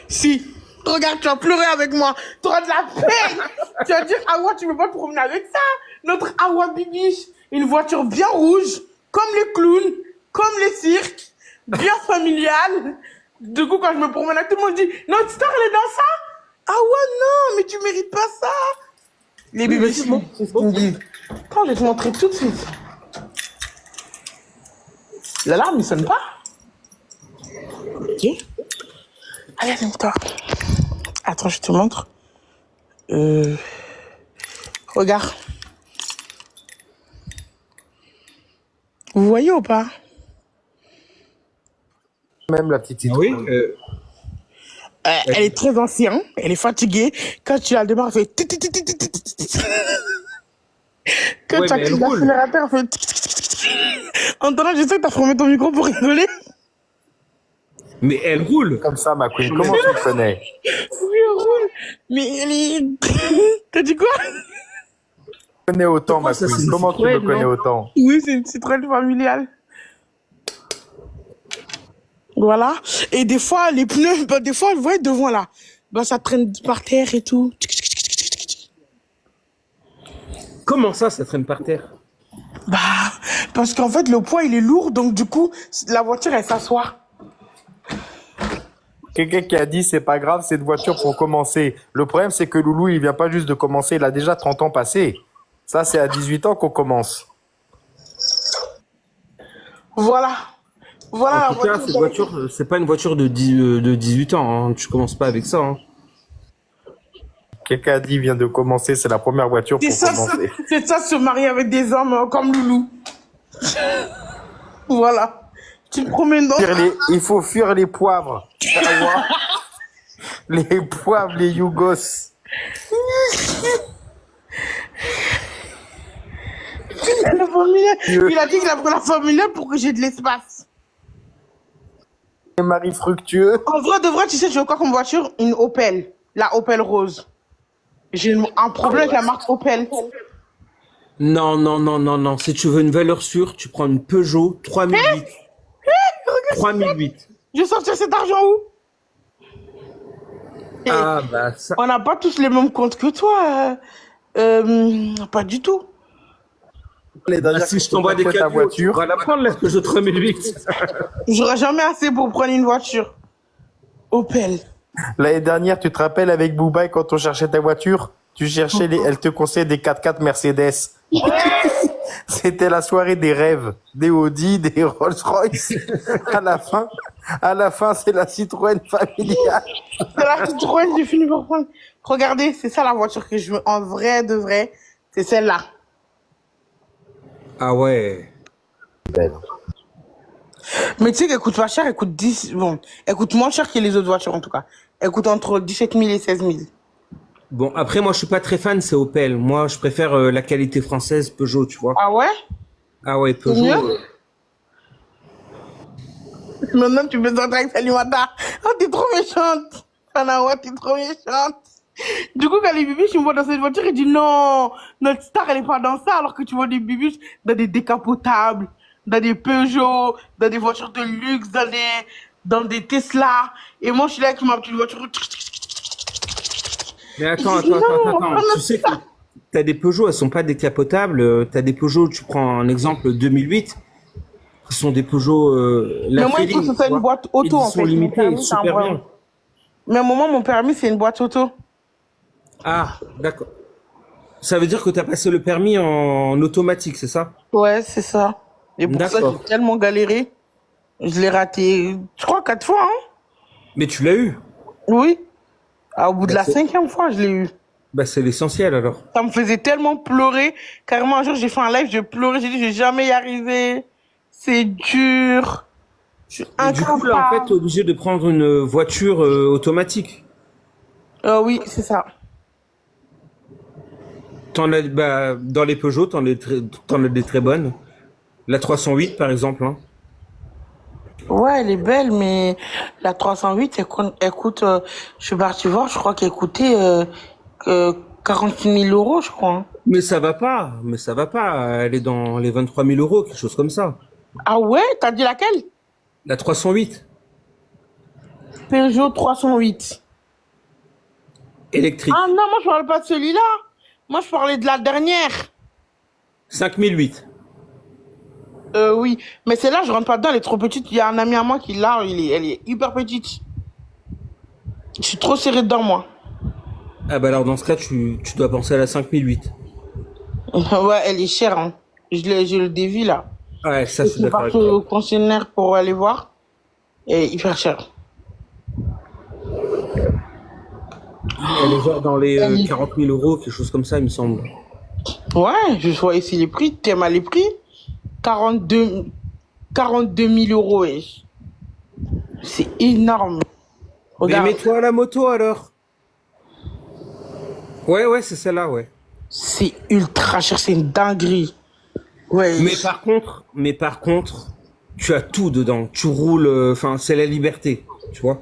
Speaker 1: Si. Regarde, tu vas pleurer avec moi. Tu auras de la peine. Tu vas dire, Awa, tu veux pas te promener avec ça? Notre Awa Bibiche. Une voiture bien rouge, comme les clowns, comme les cirques, bien familiale. Du coup, quand je me promène, tout le monde dit, notre star, elle est dans ça? Awa, non, mais tu mérites pas ça. Les bébés, c'est bon. C'est ce qu'ils me disent. Attends, je vais te montrer tout de suite. L'alarme, il sonne pas. Ok. Allez, lève-toi. Attends, je te montre. Regarde. Vous voyez ou pas?
Speaker 2: Même la petite
Speaker 3: Oui.
Speaker 2: Citroën.
Speaker 1: Elle est très ancienne. Elle est fatiguée. Quand tu la démarres, elle fait... Quand
Speaker 3: Ouais,
Speaker 1: tu
Speaker 3: mais elle
Speaker 1: actives
Speaker 3: roule.
Speaker 1: l'accélérateur, elle fait... En attendant, je sais que t'as fermé ton micro pour rigoler.
Speaker 3: Mais elle roule.
Speaker 2: Comme ça, ma queen. Comment tu le connais?
Speaker 1: Oui, elle roule. Mais elle est... T'as dit quoi?
Speaker 2: Tu me connais autant, ma
Speaker 3: ça,
Speaker 2: queen.
Speaker 3: c'est une
Speaker 2: Comment tu me
Speaker 3: Citroën,
Speaker 2: connais
Speaker 3: non?
Speaker 2: autant?
Speaker 1: Oui, c'est une Citroën familiale. Voilà. Et des fois, les pneus, bah, des fois, vous voyez devant là, bah, ça traîne par terre et tout.
Speaker 3: Comment ça traîne par terre?
Speaker 1: Bah, parce qu'en fait, le poids, il est lourd, donc du coup, la voiture, elle s'assoit.
Speaker 2: Quelqu'un qui a dit c'est pas grave, cette voiture pour commencer. Le problème, c'est que Loulou, il vient pas juste de commencer, il a déjà 30 ans passés. Ça, c'est à 18 ans qu'on commence.
Speaker 1: Voilà. Voilà
Speaker 3: En tout cas, cette voiture, c'est pas une voiture de 18 ans. Hein. Tu commences pas avec ça. Hein.
Speaker 2: Quelqu'un a dit vient de commencer, c'est la première voiture pour commencer.
Speaker 1: C'est ça, se marier avec des hommes comme Loulou. Voilà. Tu te promènes dans...
Speaker 2: Il faut fuir les poivres. Les poivres, les yougos.
Speaker 1: La familiale. Il a dit qu'il a pris la familiale pour que j'ai de l'espace.
Speaker 2: Les maris fructueux.
Speaker 1: En vrai, de vrai, tu sais, je veux quoi comme voiture? Une Opel. La Opel rose. J'ai un problème avec la marque Opel.
Speaker 3: Non. Si tu veux une valeur sûre, tu prends une Peugeot 3008. 3008.
Speaker 1: Je vais sortir cet argent où?
Speaker 3: Ah, bah ça.
Speaker 1: On n'a pas tous les mêmes comptes que toi. Pas du tout.
Speaker 3: Ah, si je t'envoie des
Speaker 2: ta
Speaker 3: cadeaux,
Speaker 2: voiture.
Speaker 3: tu vas la prendre la Peugeot 3008.
Speaker 1: J'aurai jamais assez pour prendre une voiture. Opel.
Speaker 2: L'année dernière, tu te rappelles avec Boubaï quand on cherchait ta voiture, tu cherchais elle te conseillait des 4x4 Mercedes. C'était la soirée des rêves, des Audi, des Rolls-Royce. À la fin, c'est la Citroën familiale.
Speaker 1: C'est la Citroën, j'ai fini par prendre. Regardez, c'est ça la voiture que je veux. En vrai, de vrai, c'est celle-là.
Speaker 3: Ah ouais.
Speaker 1: Mais tu sais qu'elle coûte pas cher, elle coûte 10... Bon, elle coûte moins cher que les autres voitures en tout cas. Elle coûte entre 17 000 et 16 000.
Speaker 3: Bon, après, moi, je suis pas très fan, c'est Opel. Moi, je préfère la qualité française Peugeot, tu vois.
Speaker 1: Ah ouais?
Speaker 3: Ah ouais,
Speaker 1: C'est
Speaker 3: Peugeot.
Speaker 1: mieux? Maintenant, tu me sens avec Salimata. Oh, t'es trop méchante. Anawa, t'es trop méchante. Du coup, quand les bibiches, ils me voient dans cette voiture, ils disent non, notre star, elle est pas dans ça, alors que tu vois des bibiches dans des décapotables, dans des Peugeot, dans des voitures de luxe, dans des Tesla. Et moi, je suis là avec ma petite voiture.
Speaker 3: Mais attends.
Speaker 1: Non,
Speaker 3: Tu sais que t'as des Peugeot, elles sont pas décapotables. T'as des Peugeot, tu prends un exemple 2008, qui sont des Peugeot.
Speaker 1: Mais moi, il faut que ce soit une boîte auto, en fait.
Speaker 3: Ils sont limités,
Speaker 1: Mon permis, c'est un
Speaker 3: super
Speaker 1: problème.
Speaker 3: bien.
Speaker 1: Mais à un moment, mon permis, c'est une boîte auto.
Speaker 3: Ah, d'accord. Ça veut dire que t'as passé le permis en automatique, c'est ça?
Speaker 1: Ouais, c'est ça. Et pour ça,
Speaker 3: D'accord.
Speaker 1: j'ai tellement galéré. Je l'ai raté, je crois, 4 fois, hein.
Speaker 3: Mais tu l'as eu.
Speaker 1: Oui. Ah, au bout de la
Speaker 3: c'est-
Speaker 1: 5e fois, je l'ai eu.
Speaker 3: Bah, c'est l'essentiel alors.
Speaker 1: Ça me faisait tellement pleurer. Carrément, un jour, j'ai fait un live, j'ai pleuré. J'ai dit, je vais jamais y arriver. C'est dur. Je suis
Speaker 3: Et du coup, là, en fait, t'es
Speaker 1: incapable.
Speaker 3: obligé de prendre une voiture automatique.
Speaker 1: Oui, c'est ça.
Speaker 3: T'en as, bah, dans les Peugeot, t'en as des très bonnes. La 308, par exemple, hein.
Speaker 1: Ouais, elle est belle, mais la 308, elle coûte, je suis partie voir, je crois qu'elle coûtait 46 000 euros, je crois.
Speaker 3: Mais ça va pas. Elle est dans les 23 000 euros, quelque chose comme ça.
Speaker 1: Ah ouais, t'as dit laquelle?
Speaker 3: La 308,
Speaker 1: Peugeot 308.
Speaker 3: électrique.
Speaker 1: Ah non, moi je parlais pas de celui-là. Moi je parlais de la dernière.
Speaker 3: 5008.
Speaker 1: Oui, mais celle-là, je rentre pas dedans, elle est trop petite. Il y a un ami à moi qui l'a, elle est hyper petite. Je suis trop serrée dedans, moi.
Speaker 3: Ah bah alors dans ce cas, tu dois penser à la 5008.
Speaker 1: Ouais, elle est chère, hein. J'ai le devis, là.
Speaker 3: Ouais, ça,
Speaker 1: Je
Speaker 3: je suis
Speaker 1: suis
Speaker 3: d'accord
Speaker 1: partie
Speaker 3: avec toi.
Speaker 1: au concessionnaire pour aller voir. Elle est hyper chère.
Speaker 3: Elle est genre dans les
Speaker 1: Elle est-
Speaker 3: 40 000 euros, quelque chose comme ça, il me semble.
Speaker 1: Ouais, je vois ici les prix. T'aimes les prix? 42, 42 000 euros, wesh. C'est énorme.
Speaker 3: Mais
Speaker 1: Regarde,
Speaker 3: mets-toi à la moto alors. Ouais, ouais, c'est celle-là, ouais.
Speaker 1: c'est ultra cher, c'est une dinguerie. Ouais.
Speaker 3: Mais par contre, tu as tout dedans. Tu roules, enfin, c'est la liberté, tu vois.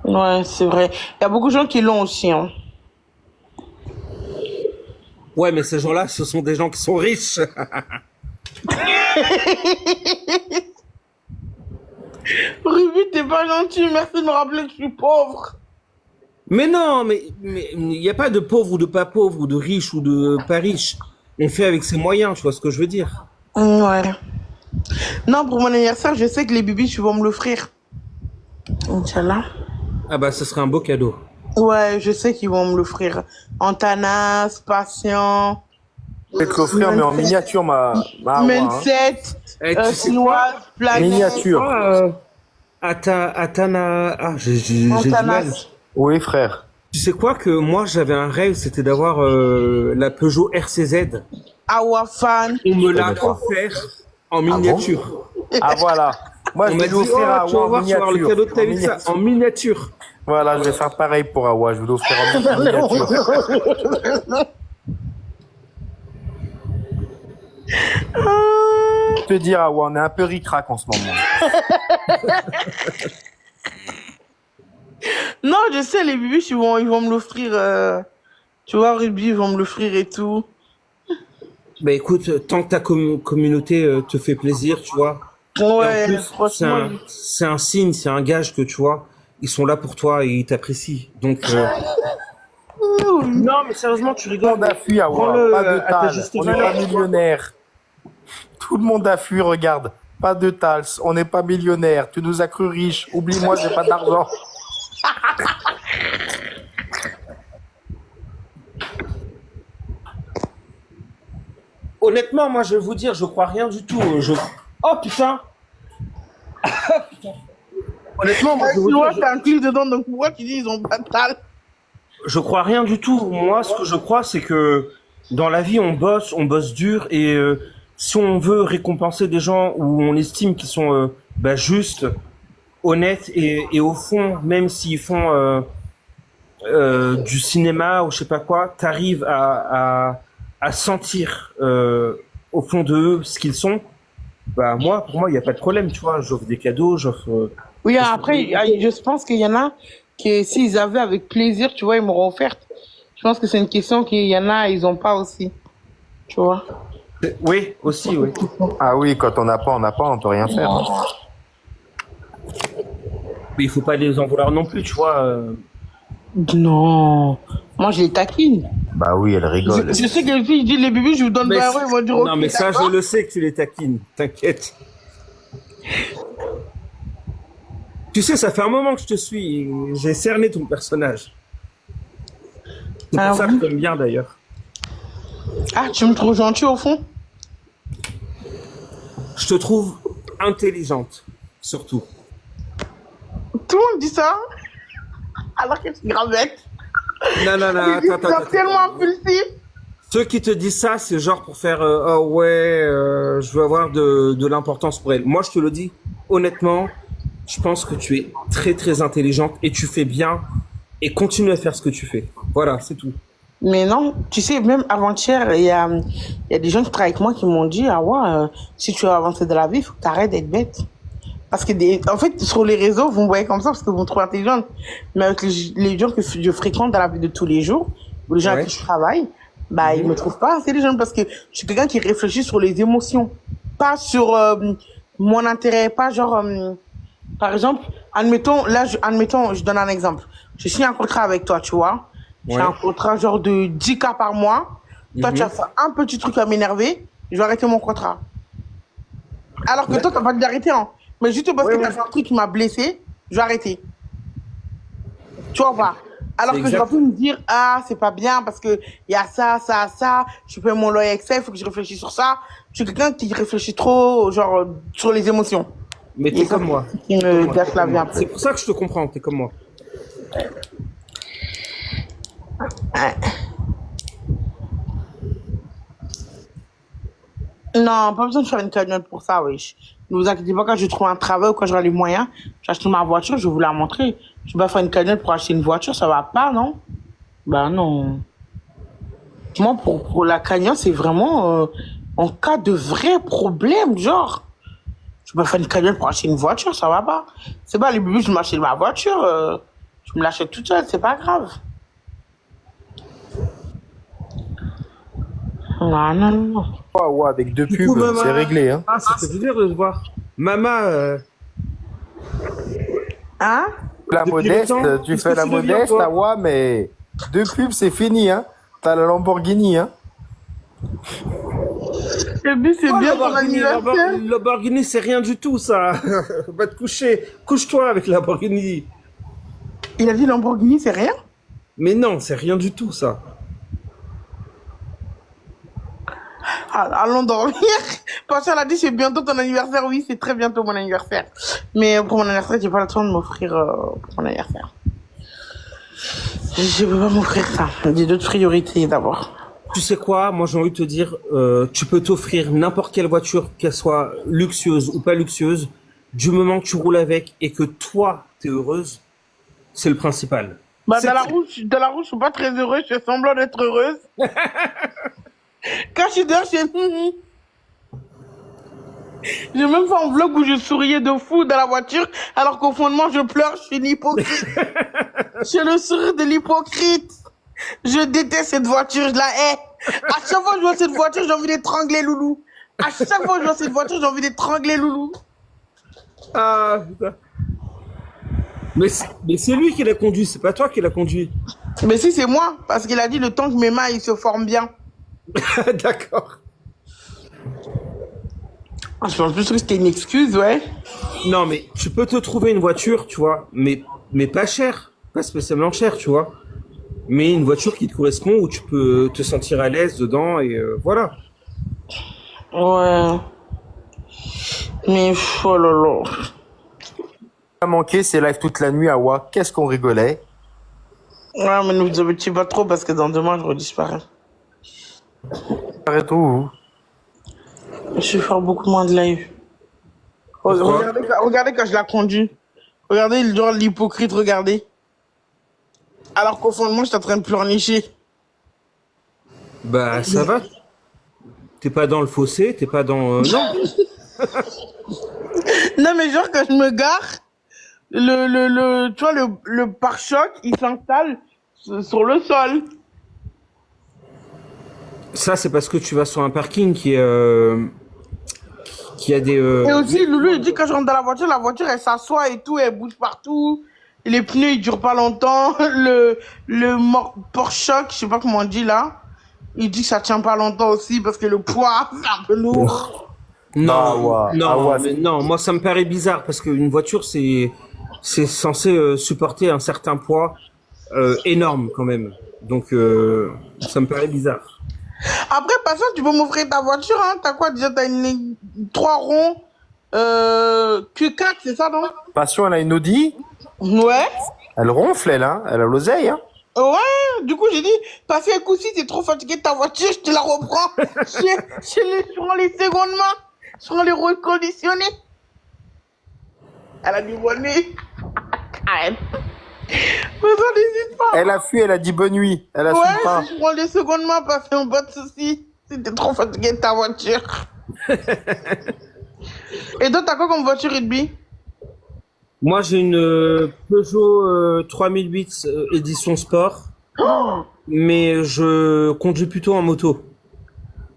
Speaker 1: Ouais, c'est vrai. Il y a beaucoup de gens qui l'ont aussi, hein.
Speaker 3: Ouais, mais ces gens-là, ce sont des gens qui sont riches.
Speaker 1: Ruby, t'es pas gentil. Merci de me rappeler que je suis pauvre.
Speaker 3: Mais non, mais il n'y a pas de pauvre ou de pas pauvre, ou de riche ou de pas riche. On fait avec ses moyens, tu vois ce que je veux dire.
Speaker 1: Ouais. Non, pour mon anniversaire, je sais que les bibis, ils vont me l'offrir. Inch'Allah.
Speaker 3: Ah bah, ce serait un beau cadeau.
Speaker 1: Ouais, je sais qu'ils vont me l'offrir. Antanas, Patient,
Speaker 2: Je vais te l'offrir, mais en miniature, ma Hawa, hein.
Speaker 1: Mindset,
Speaker 3: Eh, tu sais
Speaker 1: Chinoise,
Speaker 3: quoi?
Speaker 1: Planète,
Speaker 2: Miniature.
Speaker 3: Atana, j'ai du mal.
Speaker 1: Antanas.
Speaker 2: Oui, frère.
Speaker 3: Tu sais quoi que moi j'avais un rêve, c'était d'avoir la Peugeot RCZ.
Speaker 1: Awafan.
Speaker 3: On me l'a
Speaker 2: d'accord.
Speaker 3: offert en
Speaker 2: Ah bon?
Speaker 3: miniature.
Speaker 2: Ah, voilà. Moi,
Speaker 3: On
Speaker 2: je
Speaker 3: m'a
Speaker 2: vais
Speaker 3: dit,
Speaker 2: lui offrir à
Speaker 3: oh, tu vas
Speaker 2: Hawa en
Speaker 3: voir, tu vas avoir le
Speaker 2: miniature.
Speaker 3: cadeau de ta
Speaker 2: En
Speaker 3: vie, ça,
Speaker 2: miniature.
Speaker 3: en miniature.
Speaker 2: Voilà, je vais faire pareil pour Hawa. Je vais l'offrir en miniature. Je peux dire, Hawa, on est un peu ric-rac en ce moment.
Speaker 1: Non, je sais, les bibis, ils vont me l'offrir. Tu vois, Ruby, ils vont me l'offrir et tout.
Speaker 3: Bah écoute, tant que ta communauté te fait plaisir, tu vois. Et en
Speaker 1: Ouais,
Speaker 3: plus,
Speaker 1: franchement.
Speaker 3: c'est un signe, c'est un gage que tu vois, ils sont là pour toi et ils t'apprécient. Donc, non, mais sérieusement, tu
Speaker 2: Tout le
Speaker 3: rigoles.
Speaker 2: monde a fui, Hawa.
Speaker 3: Prends-le
Speaker 2: Pas de
Speaker 3: à ta
Speaker 2: tal.
Speaker 3: juste
Speaker 2: On n'est
Speaker 3: valeur.
Speaker 2: pas millionnaire. Tout le monde a fui, regarde. Pas de tal. On n'est pas millionnaire. Tu nous as cru riches. Oublie-moi, j'ai pas d'argent.
Speaker 3: Honnêtement, moi, je vais vous dire, je crois rien du tout. Oh putain! Honnêtement, moi, je vais vous
Speaker 1: Tu vois,
Speaker 3: dire,
Speaker 1: t'as un clip dedans, donc pourquoi tu dis ils ont pas de tal?
Speaker 3: je crois rien du tout. Moi, ce que je crois, c'est que dans la vie, on bosse dur, et si on veut récompenser des gens où on estime qu'ils sont bah, justes, honnêtes, et au fond, même s'ils font du cinéma ou je sais pas quoi, t'arrives à sentir au fond de eux ce qu'ils sont. Bah moi, pour moi, il n'y a pas de problème, tu vois. J'offre des cadeaux, j'offre.
Speaker 1: Oui, après, je pense qu'il y en a qui, s'ils avaient avec plaisir, tu vois, ils m'auraient offert. Je pense que c'est une question qu'il y en a, ils ont pas aussi. Tu vois.
Speaker 3: Oui, aussi, oui.
Speaker 2: Ah oui, quand on n'a pas, on peut rien faire. Hein.
Speaker 3: Mais il faut pas les en vouloir non plus, tu vois.
Speaker 1: Non. Moi, je les taquine.
Speaker 2: Bah oui, elle rigole.
Speaker 1: Je sais que les filles disent les bébés, je vous donne 20 euros, ils vont dire ok.
Speaker 3: Non, mais ça, je le sais que tu les taquines. T'inquiète. Tu sais, ça fait un moment que je te suis. J'ai cerné ton personnage. C'est
Speaker 1: Ah
Speaker 3: pour ça que
Speaker 1: oui.
Speaker 3: je t'aime bien, d'ailleurs.
Speaker 1: Ah, tu me trouves gentil au fond?
Speaker 3: Je te trouve intelligente, surtout.
Speaker 1: Tout le monde dit ça. Alors que je suis grave bête.
Speaker 3: Non, non, non,
Speaker 1: Ils
Speaker 3: attends,
Speaker 1: sont
Speaker 3: attends,
Speaker 1: tellement
Speaker 3: attends.
Speaker 1: impulsifs.
Speaker 3: Ceux qui te disent ça, c'est genre pour faire oh ouais, je veux avoir de l'importance pour elle. Moi, je te le dis honnêtement, je pense que tu es très très intelligente et tu fais bien et continue à faire ce que tu fais. Voilà, c'est tout.
Speaker 1: Mais non, tu sais, même avant-hier, il y a des gens qui travaillent avec moi qui m'ont dit, ah ouais, si tu veux avancer dans la vie, il faut que tu arrêtes d'être bête. Parce que, en fait, sur les réseaux, vous me voyez comme ça parce que vous me trouvez intelligente. Mais avec les gens que je fréquente dans la vie de tous les jours, ou les gens avec
Speaker 3: Ouais.
Speaker 1: qui je travaille, bah, ils me trouvent pas intelligente parce que je suis quelqu'un qui réfléchit sur les émotions. Pas sur mon intérêt, pas genre, par exemple, admettons, admettons, je donne un exemple. Je signe un contrat avec toi, tu vois. J'ai
Speaker 3: Ouais.
Speaker 1: un contrat genre de 10K par mois. Toi, tu
Speaker 3: Mhm.
Speaker 1: as fait un petit truc à m'énerver, je vais arrêter mon contrat. Alors que toi,
Speaker 3: D'accord.
Speaker 1: t'as pas dû arrêter, hein. Mais juste parce
Speaker 3: Ouais,
Speaker 1: que t'as
Speaker 3: ouais.
Speaker 1: fait un truc qui m'a blessé, je vais arrêter. Tu vois ou pas? Alors
Speaker 3: C'est
Speaker 1: que je vais
Speaker 3: exact.
Speaker 1: plus me dire, ah, c'est pas bien parce que il y a ça, ça, ça, je paye mon loyer avec ça, il faut que je réfléchisse sur ça. Je suis quelqu'un qui réfléchit trop, genre, sur les émotions.
Speaker 3: Mais
Speaker 1: Et
Speaker 3: t'es
Speaker 1: ça,
Speaker 3: comme moi.
Speaker 1: c'est ce qui
Speaker 3: T'es comme
Speaker 1: me
Speaker 3: moi.
Speaker 1: gâche
Speaker 3: T'es
Speaker 1: la
Speaker 3: comme
Speaker 1: vie
Speaker 3: moi.
Speaker 1: un peu.
Speaker 3: C'est pour ça que je te comprends. T'es comme moi.
Speaker 1: Ouais. Non, pas besoin de faire une cagnotte pour ça, wesh. Ne vous inquiétez pas, quand je trouve un travail ou quand j'aurai les moyens, j'achète ma voiture, je vais vous la montrer. Je vais pas faire une cagnotte pour acheter une voiture, ça va pas, non? Bah non. Moi, pour la cagnotte, c'est vraiment en cas de vrai problème, genre. Je vais pas faire une cagnotte pour acheter une voiture, ça va pas. C'est pas, les bébés, je m'achète ma voiture, je me l'achète toute seule, c'est pas grave. Non, non, non.
Speaker 2: Ouais, ouais, avec deux
Speaker 3: Du coup,
Speaker 2: pubs,
Speaker 3: maman.
Speaker 2: c'est réglé, hein.
Speaker 3: Ah, ça fait plaisir de te voir. Maman,
Speaker 1: Hein?
Speaker 2: La
Speaker 3: depuis
Speaker 2: modeste,
Speaker 3: le temps,
Speaker 2: tu
Speaker 3: qu'est-ce
Speaker 2: fais
Speaker 3: que
Speaker 2: la
Speaker 3: tu deviens,
Speaker 2: modeste,
Speaker 3: toi?
Speaker 2: ah ouais, mais deux pubs, c'est fini, hein. T'as la Lamborghini, hein.
Speaker 1: Le but, c'est
Speaker 3: Oh,
Speaker 1: bien ton anniversaire.
Speaker 3: Lamborghini, c'est rien du tout, ça. Va te coucher. Couche-toi avec la Lamborghini.
Speaker 1: Il a dit Lamborghini, c'est rien?
Speaker 3: Mais non, c'est rien du tout, ça.
Speaker 1: Ah, allons dormir. Parce qu'elle a dit c'est bientôt ton anniversaire. Oui, c'est très bientôt mon anniversaire. Mais pour mon anniversaire, j'ai pas le temps de m'offrir pour mon anniversaire. Je peux pas m'offrir ça. J'ai d'autres priorités d'abord.
Speaker 3: Tu sais quoi? Moi, j'ai envie de te dire, tu peux t'offrir n'importe quelle voiture, qu'elle soit luxueuse ou pas luxueuse, du moment que tu roules avec et que toi, t'es heureuse, c'est le principal.
Speaker 1: Bah,
Speaker 3: C'est-
Speaker 1: dans la route, je suis pas très heureuse. Je fais semblant d'être heureuse. Quand je suis dehors, je fais j'ai même fait un vlog où je souriais de fou dans la voiture, alors qu'au fond de moi, je pleure. Je suis une hypocrite. J'ai le sourire de l'hypocrite. Je déteste cette voiture, je la hais. À chaque fois que je vois cette voiture, j'ai envie d'étrangler Loulou. À chaque fois que je vois cette voiture, j'ai envie d'étrangler Loulou.
Speaker 3: Ah, putain. Mais c'est lui qui l'a conduit, c'est pas toi qui l'a conduit.
Speaker 1: Mais si, c'est moi, parce qu'il a dit le temps que mes mains ils se forment bien.
Speaker 3: D'accord.
Speaker 1: Ah, je pense plus que c'était une excuse, ouais.
Speaker 3: Non, mais tu peux te trouver une voiture, tu vois, mais pas chère, pas spécialement chère, tu vois. Mais une voiture qui te correspond, où tu peux te sentir à l'aise dedans, et voilà.
Speaker 1: Ouais. Mais, oh là là.
Speaker 2: A manqué, c'est live toute la nuit à Wa. Qu'est-ce qu'on rigolait.
Speaker 1: Ouais, mais ne vous habituez pas trop, parce que dans 2 mois, je redisparais.
Speaker 2: Arrête où?
Speaker 1: Je vais faire beaucoup moins de live.
Speaker 3: Pourquoi?
Speaker 1: Regardez quand je la conduis. Regardez, genre l'hypocrite, regardez. Alors qu'au fond de moi, je suis en train de pleurnicher.
Speaker 3: Bah, ça va. T'es pas dans le fossé, t'es pas dans... non.
Speaker 1: Non, mais genre, quand je me gare, tu vois, le pare-choc, il s'installe sur le sol.
Speaker 3: Ça, c'est parce que tu vas sur un parking qui a des...
Speaker 1: Et aussi, Loulou, il dit quand je rentre dans la voiture, elle s'assoit et tout, elle bouge partout. Et les pneus, ils durent pas longtemps. Pare-choc, je sais pas comment on dit là. Il dit que ça tient pas longtemps aussi parce que le poids, c'est un peu lourd.
Speaker 3: Non,
Speaker 2: Ah ouais,
Speaker 3: non,
Speaker 2: ah ouais,
Speaker 3: mais non, moi ça me paraît bizarre parce qu'une voiture c'est censé supporter un certain poids énorme quand même. Donc ça me paraît bizarre.
Speaker 1: Après, par contre, tu peux m'offrir ta voiture, hein. T'as quoi déjà? T'as une 3 ronds Q4, c'est ça, non?
Speaker 2: Passion, elle a une Audi.
Speaker 1: Ouais.
Speaker 2: Elle ronfle, elle, hein. Elle a l'oseille, hein.
Speaker 1: Ouais, du coup, j'ai dit, parce que écoute, si t'es trop fatigué de ta voiture, je te la reprends. Sur les secondes mains, sur les reconditionnés. Elle a dit bonne nuit. Arrête. Mais ça n'hésite pas.
Speaker 2: Elle a fui, elle a dit bonne nuit. Elle assume pas.
Speaker 1: Ouais, je prends les secondes mains, parce qu'on pas de soucis. Si t'es trop fatigué de ta voiture. Et toi, t'as quoi comme voiture, Rugby?
Speaker 3: Moi, j'ai une Peugeot 3008 édition sport, mais je conduis plutôt en moto.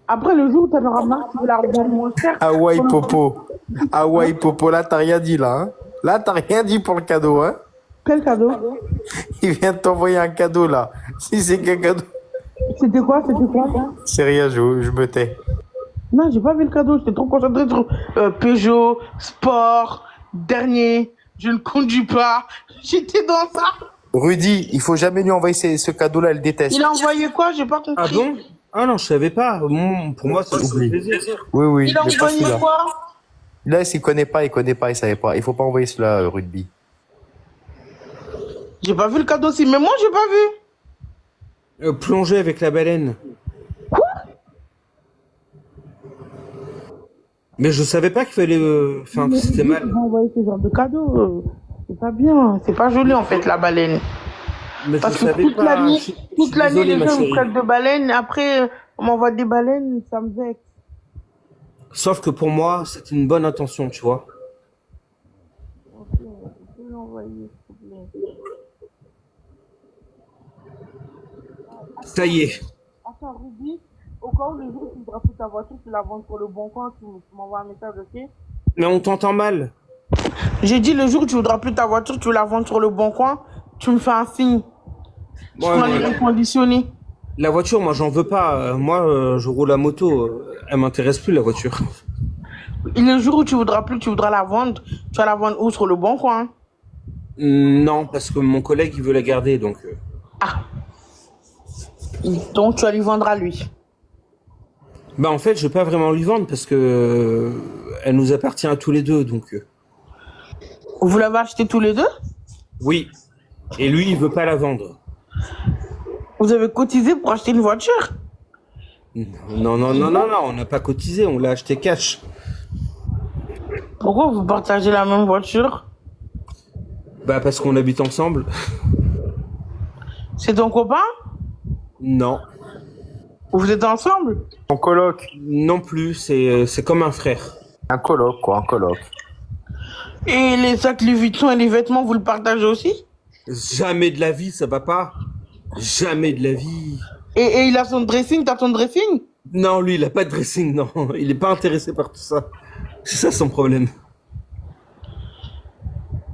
Speaker 1: Après, le jour où t'en auras marre, tu veux la revendre moins cher.
Speaker 2: Hawaii Popo. Hawaii Popo, là, t'as rien dit, là. Hein. Là, t'as rien dit pour le cadeau, hein.
Speaker 1: Quel cadeau?
Speaker 2: Il vient de t'envoyer un cadeau, là. Si c'est qu'un cadeau.
Speaker 1: C'était quoi?
Speaker 2: C'est rien, je me tais.
Speaker 1: Non, j'ai pas vu le cadeau. J'étais trop concentré sur Peugeot, sport, dernier. Je ne conduis pas. J'étais dans ça.
Speaker 2: Rudy, il faut jamais lui envoyer ce cadeau-là, elle déteste.
Speaker 1: Il a envoyé quoi? J'ai pas compris.
Speaker 3: Ah bon? Ah non, je savais pas. Pour moi, c'est un plaisir.
Speaker 2: Oui, oui.
Speaker 1: Il a
Speaker 2: mais pas
Speaker 1: envoyé
Speaker 2: celui-là.
Speaker 1: quoi?
Speaker 2: Là, s'il connaît pas, il savait pas. Il faut pas envoyer cela, Rugby.
Speaker 1: J'ai pas vu le cadeau aussi. Mais moi, j'ai pas vu.
Speaker 3: Plonger avec la baleine. Mais je savais pas qu'il fallait. Enfin, que c'était mal.
Speaker 1: Il a envoyé ce genre de cadeau. C'est pas bien. C'est pas joli, en fait, la baleine.
Speaker 3: Mais je
Speaker 1: Parce que
Speaker 3: savais
Speaker 1: toute
Speaker 3: pas.
Speaker 1: l'année,
Speaker 3: Je suis
Speaker 1: les
Speaker 3: désolé, ma
Speaker 1: gens me
Speaker 3: chérie.
Speaker 1: traitent de baleine. Après, on m'envoie des baleines, ça me vexe.
Speaker 3: Sauf que pour moi, c'est une bonne intention, tu vois.
Speaker 1: Ok, tu peux l'envoyer, s'il te plaît.
Speaker 3: Ça y est.
Speaker 1: Attends, Ruby, au cas où le jour où tu voudras faire ta voiture, tu la vends sur le bon coin, tu m'envoies un message, ok?
Speaker 3: Mais on t'entend mal.
Speaker 1: J'ai dit le jour où tu voudras plus ta voiture, tu veux la vendre sur le bon coin, tu me fais un signe. Je
Speaker 3: Ouais,
Speaker 1: prends
Speaker 3: ouais.
Speaker 1: les reconditionnés.
Speaker 3: La voiture, moi, j'en veux pas. Moi, je roule à moto. Elle m'intéresse plus, la voiture.
Speaker 1: Et le jour où tu voudras plus, tu voudras la vendre, tu vas la vendre où? Sur le bon coin?
Speaker 3: Non, parce que mon collègue, il veut la garder, donc.
Speaker 1: Ah. Donc tu vas lui vendre à lui.
Speaker 3: Bah, en fait, je vais pas vraiment lui vendre parce que elle nous appartient à tous les deux, donc.
Speaker 1: Vous l'avez acheté tous les deux?
Speaker 3: Oui. Et lui, il veut pas la vendre.
Speaker 1: Vous avez cotisé pour acheter une voiture?
Speaker 3: Non, on n'a pas cotisé, on l'a acheté cash.
Speaker 1: Pourquoi vous partagez la même voiture?
Speaker 3: Bah, parce qu'on habite ensemble.
Speaker 1: C'est ton copain?
Speaker 3: Non.
Speaker 1: Vous êtes ensemble?
Speaker 2: En coloc.
Speaker 3: Non plus, c'est comme un frère.
Speaker 2: Un coloc, quoi, un coloc.
Speaker 1: Et les sacs Louis Vuitton et les vêtements, vous le partagez aussi?
Speaker 3: Jamais de la vie, ça va pas. Jamais de la vie.
Speaker 1: Et il a son dressing, t'as ton dressing?
Speaker 3: Non, lui, il a pas de dressing, non. Il est pas intéressé par tout ça. C'est ça son problème.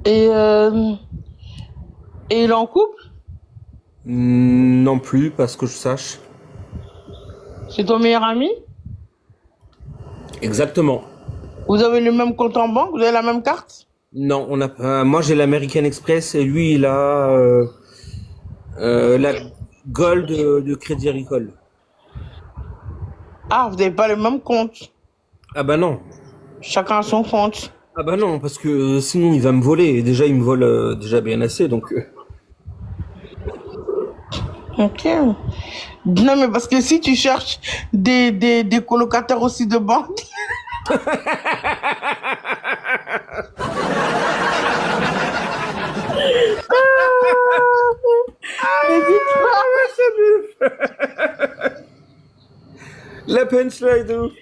Speaker 1: Et il est en couple?
Speaker 3: Non plus, parce que je sache.
Speaker 1: C'est ton meilleur ami?
Speaker 3: Exactement.
Speaker 1: Vous avez le même compte en banque? Vous avez la même carte?
Speaker 3: Non, on a pas. Moi, j'ai l'American Express et lui, il a la Gold de Crédit Agricole.
Speaker 1: Ah, vous n'avez pas le même compte.
Speaker 3: Ah bah non.
Speaker 1: Chacun a son compte.
Speaker 3: Ah bah non, parce que sinon il va me voler. Et déjà, il me vole déjà bien assez, donc.
Speaker 1: Ok. Non, mais parce que si tu cherches des colocataires aussi de banque. N'hésite pas.
Speaker 3: La punchline de ouf.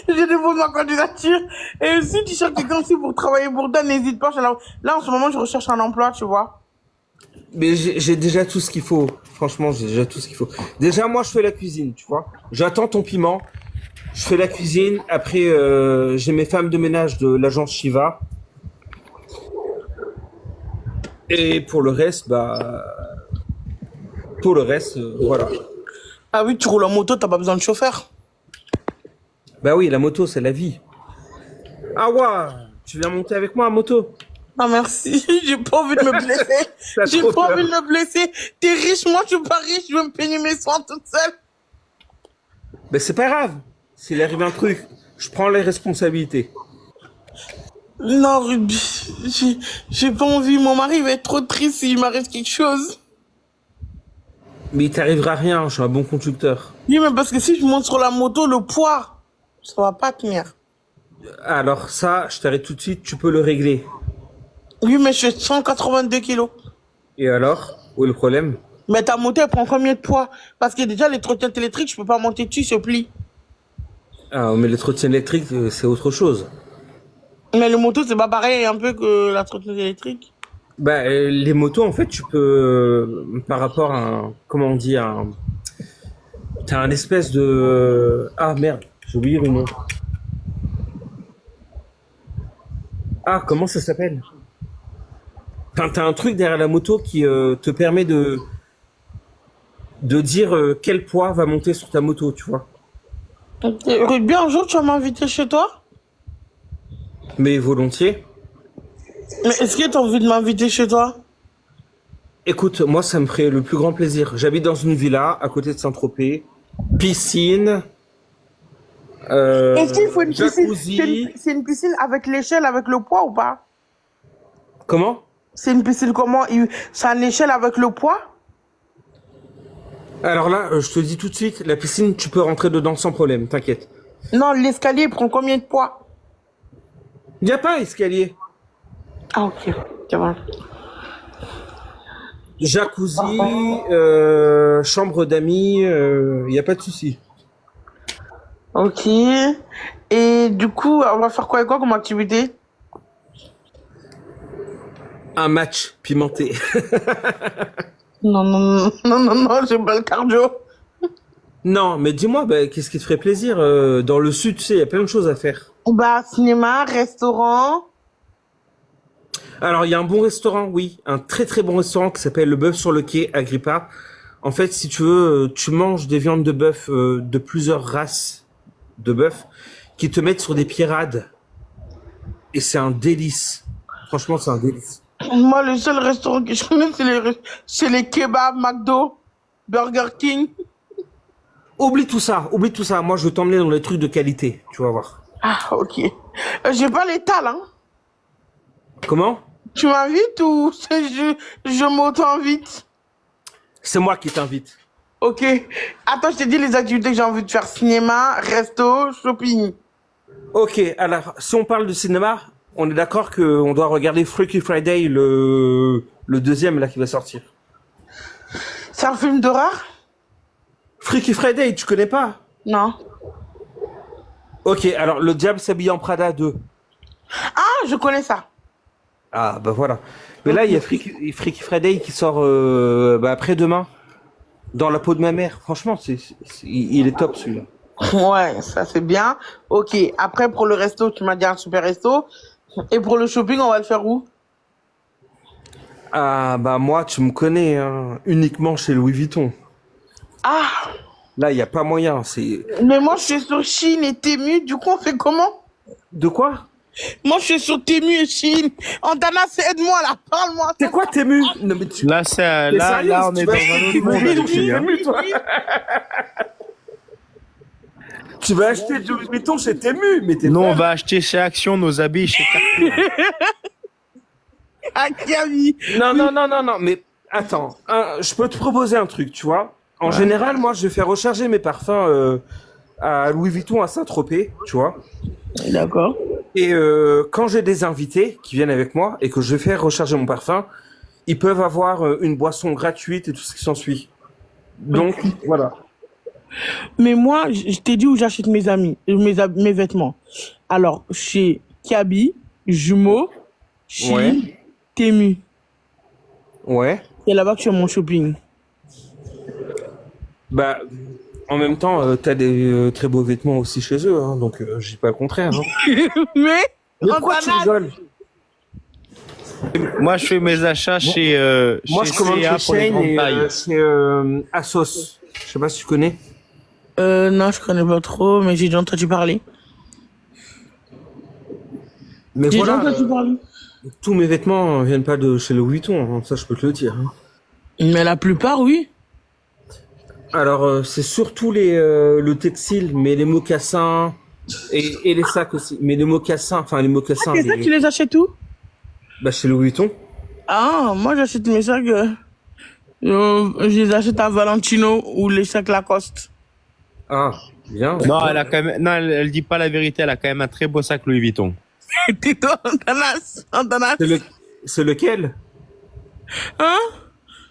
Speaker 1: Je dépose ma candidature. Et si tu cherches quelqu'un aussi pour travailler pour toi, n'hésite pas. Là, en ce moment, je recherche un emploi, tu vois.
Speaker 3: Mais j'ai déjà tout ce qu'il faut. Franchement, j'ai déjà tout ce qu'il faut. Déjà, moi, je fais la cuisine, tu vois. J'attends ton piment. Je fais la cuisine. Après, j'ai mes femmes de ménage de l'agence Shiva. Et pour le reste, voilà.
Speaker 1: Ah oui, tu roules en moto, t'as pas besoin de chauffeur.
Speaker 3: Bah oui, la moto, c'est la vie. Ah ouais, tu viens monter avec moi à moto?
Speaker 1: Non, merci. J'ai pas envie de me blesser.
Speaker 3: T'as
Speaker 1: J'ai
Speaker 3: trop
Speaker 1: pas
Speaker 3: peur.
Speaker 1: envie de me blesser. T'es riche, moi, je suis pas riche. Je veux me payer mes soins toute seule.
Speaker 3: Ben c'est pas grave. S'il arrive un truc, je prends les responsabilités.
Speaker 1: Non, Ruby, j'ai pas envie. Mon mari va être trop triste s'il m'arrive quelque chose.
Speaker 3: Mais il t'arrivera rien, je suis un bon conducteur.
Speaker 1: Oui, mais parce que si je monte sur la moto, le poids, ça va pas tenir.
Speaker 3: Alors ça, je t'arrête tout de suite, tu peux le régler.
Speaker 1: Oui, mais je fais 182 kilos.
Speaker 3: Et alors? Où est le problème?
Speaker 1: Mais ta moto, elle prend combien de poids? Parce que déjà, les trottinettes électriques, je peux pas monter dessus, se plie.
Speaker 3: Ah, mais les trottinettes électriques, c'est autre chose.
Speaker 1: Mais le moto, c'est pas pareil un peu que la trottinette électrique.
Speaker 3: Bah, les motos, en fait, tu peux, par rapport à un, comment on dit, t'as un espèce de, ah merde, j'ai oublié le nom. Ah, comment ça s'appelle? T'as un truc derrière la moto qui te permet de dire quel poids va monter sur ta moto, tu vois.
Speaker 1: Et Ruby, un jour, tu vas m'inviter chez toi?
Speaker 3: Mais volontiers.
Speaker 1: Mais est-ce que tu as envie de m'inviter chez toi?
Speaker 3: Écoute, moi, ça me ferait le plus grand plaisir. J'habite dans une villa à côté de Saint-Tropez, piscine,
Speaker 1: Est-ce qu'il faut une piscine?
Speaker 3: jacuzzi.
Speaker 1: C'est une piscine avec l'échelle, avec le poids ou pas?
Speaker 3: Comment?
Speaker 1: C'est une piscine comment? C'est une échelle avec le poids?
Speaker 3: Alors là, je te dis tout de suite, la piscine, tu peux rentrer dedans sans problème, t'inquiète.
Speaker 1: Non, l'escalier il prend combien de poids?
Speaker 3: Il n'y a pas escalier.
Speaker 1: Ah, ok. C'est bon.
Speaker 3: Jacuzzi, chambre d'amis, il n'y a pas de souci.
Speaker 1: Ok. Et du coup, on va faire quoi et quoi comme activité?
Speaker 3: Un match pimenté.
Speaker 1: Non, non, non, non, non, non, j'ai pas le cardio.
Speaker 3: Non, mais dis-moi, bah, qu'est-ce qui te ferait plaisir dans le sud, tu sais, il y a plein de choses à faire.
Speaker 1: Bah, cinéma, restaurant.
Speaker 3: Alors, il y a un bon restaurant, oui, un très très bon restaurant qui s'appelle le Bœuf sur le Quai, Agrippa. En fait, si tu veux, tu manges des viandes de bœuf de plusieurs races de bœuf qui te mettent sur des pierrades. Et c'est un délice. Franchement, c'est un délice.
Speaker 1: Moi, le seul restaurant que je connais, c'est les kebabs, McDo, Burger King.
Speaker 3: Oublie tout ça, oublie tout ça. Moi, je veux t'emmener dans les trucs de qualité, tu vas voir.
Speaker 1: Ah, ok. J'ai pas l'étal, hein.
Speaker 3: Comment?
Speaker 1: Tu m'invites ou je m'auto-invite?
Speaker 3: C'est moi qui t'invite.
Speaker 1: Ok. Attends, je t'ai dit les activités que j'ai envie de faire. Cinéma, resto, shopping.
Speaker 3: Ok, alors, si on parle de cinéma, on est d'accord qu'on doit regarder Freaky Friday, le deuxième, là, qui va sortir.
Speaker 1: C'est un film d'horreur?
Speaker 3: Freaky Friday, tu connais pas?
Speaker 1: Non.
Speaker 3: Ok, alors, Le Diable s'habille en Prada 2.
Speaker 1: Ah, je connais ça.
Speaker 3: Ah, bah voilà. Mais là, il y a Freaky Friday qui sort après-demain, dans la peau de ma mère. Franchement, il est top, celui-là.
Speaker 1: Ouais, ça c'est bien. Ok. Après, pour le resto, tu m'as dit un super resto. Et pour le shopping, on va le faire où?
Speaker 3: Ah, bah moi, tu me connais, hein, uniquement chez Louis Vuitton.
Speaker 1: Ah,
Speaker 3: Là, il n'y a pas moyen, c'est...
Speaker 1: mais moi je suis sur Chine et Temu, du coup on fait comment?
Speaker 3: De quoi?
Speaker 1: Moi je suis sur Temu et Chine. Antanas, aide-moi là, parle-moi.
Speaker 3: C'est quoi Temu? Non, mais tu...
Speaker 2: Là, c'est,
Speaker 3: T'es
Speaker 2: là,
Speaker 3: sérieuse,
Speaker 2: là, on
Speaker 3: tu
Speaker 2: est
Speaker 3: vas
Speaker 2: dans un
Speaker 3: acheter
Speaker 2: autre monde
Speaker 3: Temu,
Speaker 2: avec lui, hein.
Speaker 3: Temu, toi. Tu vas acheter du Louis Vuitton chez Temu, mais t'es
Speaker 2: Nous, on
Speaker 3: pas...
Speaker 2: va acheter chez Action nos habits chez Carrefour.
Speaker 1: Ah, Camille.
Speaker 3: Non, non, non, non, non, mais attends, je peux te proposer un truc, tu vois. En général, moi, je vais faire recharger mes parfums à Louis Vuitton à Saint-Tropez, tu vois.
Speaker 1: D'accord.
Speaker 3: Et quand j'ai des invités qui viennent avec moi et que je vais faire recharger mon parfum, ils peuvent avoir une boisson gratuite et tout ce qui s'ensuit. Donc, voilà.
Speaker 1: Mais moi, je t'ai dit où j'achète mes amis, mes vêtements. Alors, chez Kaby, Jumeaux, Chine,
Speaker 3: Ouais.
Speaker 1: Temu.
Speaker 3: Ouais.
Speaker 1: C'est là-bas que je fais mon shopping.
Speaker 3: Bah, en même temps, t'as des très beaux vêtements aussi chez eux, hein, donc je dis pas le contraire. Hein.
Speaker 1: Mais,
Speaker 3: Mais pourquoi tu
Speaker 1: Antanas,
Speaker 3: rigoles?
Speaker 2: Moi, je fais mes achats chez,
Speaker 3: Moi,
Speaker 2: chez
Speaker 3: je commande
Speaker 2: CA
Speaker 3: chez
Speaker 2: pour les
Speaker 3: Shane
Speaker 2: grandes
Speaker 3: et
Speaker 2: tailles.
Speaker 3: chez Asos. Je sais pas si tu connais.
Speaker 1: non, je connais pas trop, mais j'ai déjà entendu parler.
Speaker 3: Mais
Speaker 1: J'ai déjà
Speaker 3: voilà,
Speaker 1: entendu parler.
Speaker 3: tous mes vêtements viennent pas de chez Louis Vuitton, hein, ça je peux te le dire. Hein.
Speaker 1: Mais la plupart, oui.
Speaker 3: Alors, c'est surtout le textile, mais les mocassins, Et les sacs aussi. Mais les mocassins, enfin les mocassins,
Speaker 1: Et ça, tu les achètes où?
Speaker 3: bah chez Louis Vuitton.
Speaker 1: Ah, moi j'achète mes sacs, je les achète à Valentino ou les sacs Lacoste.
Speaker 3: Ah, bien.
Speaker 2: Non, elle a quand même, non, elle dit pas la vérité. Elle a quand même un très beau sac Louis Vuitton.
Speaker 1: T'es toi, Antanas.
Speaker 3: C'est lequel?
Speaker 1: Hein?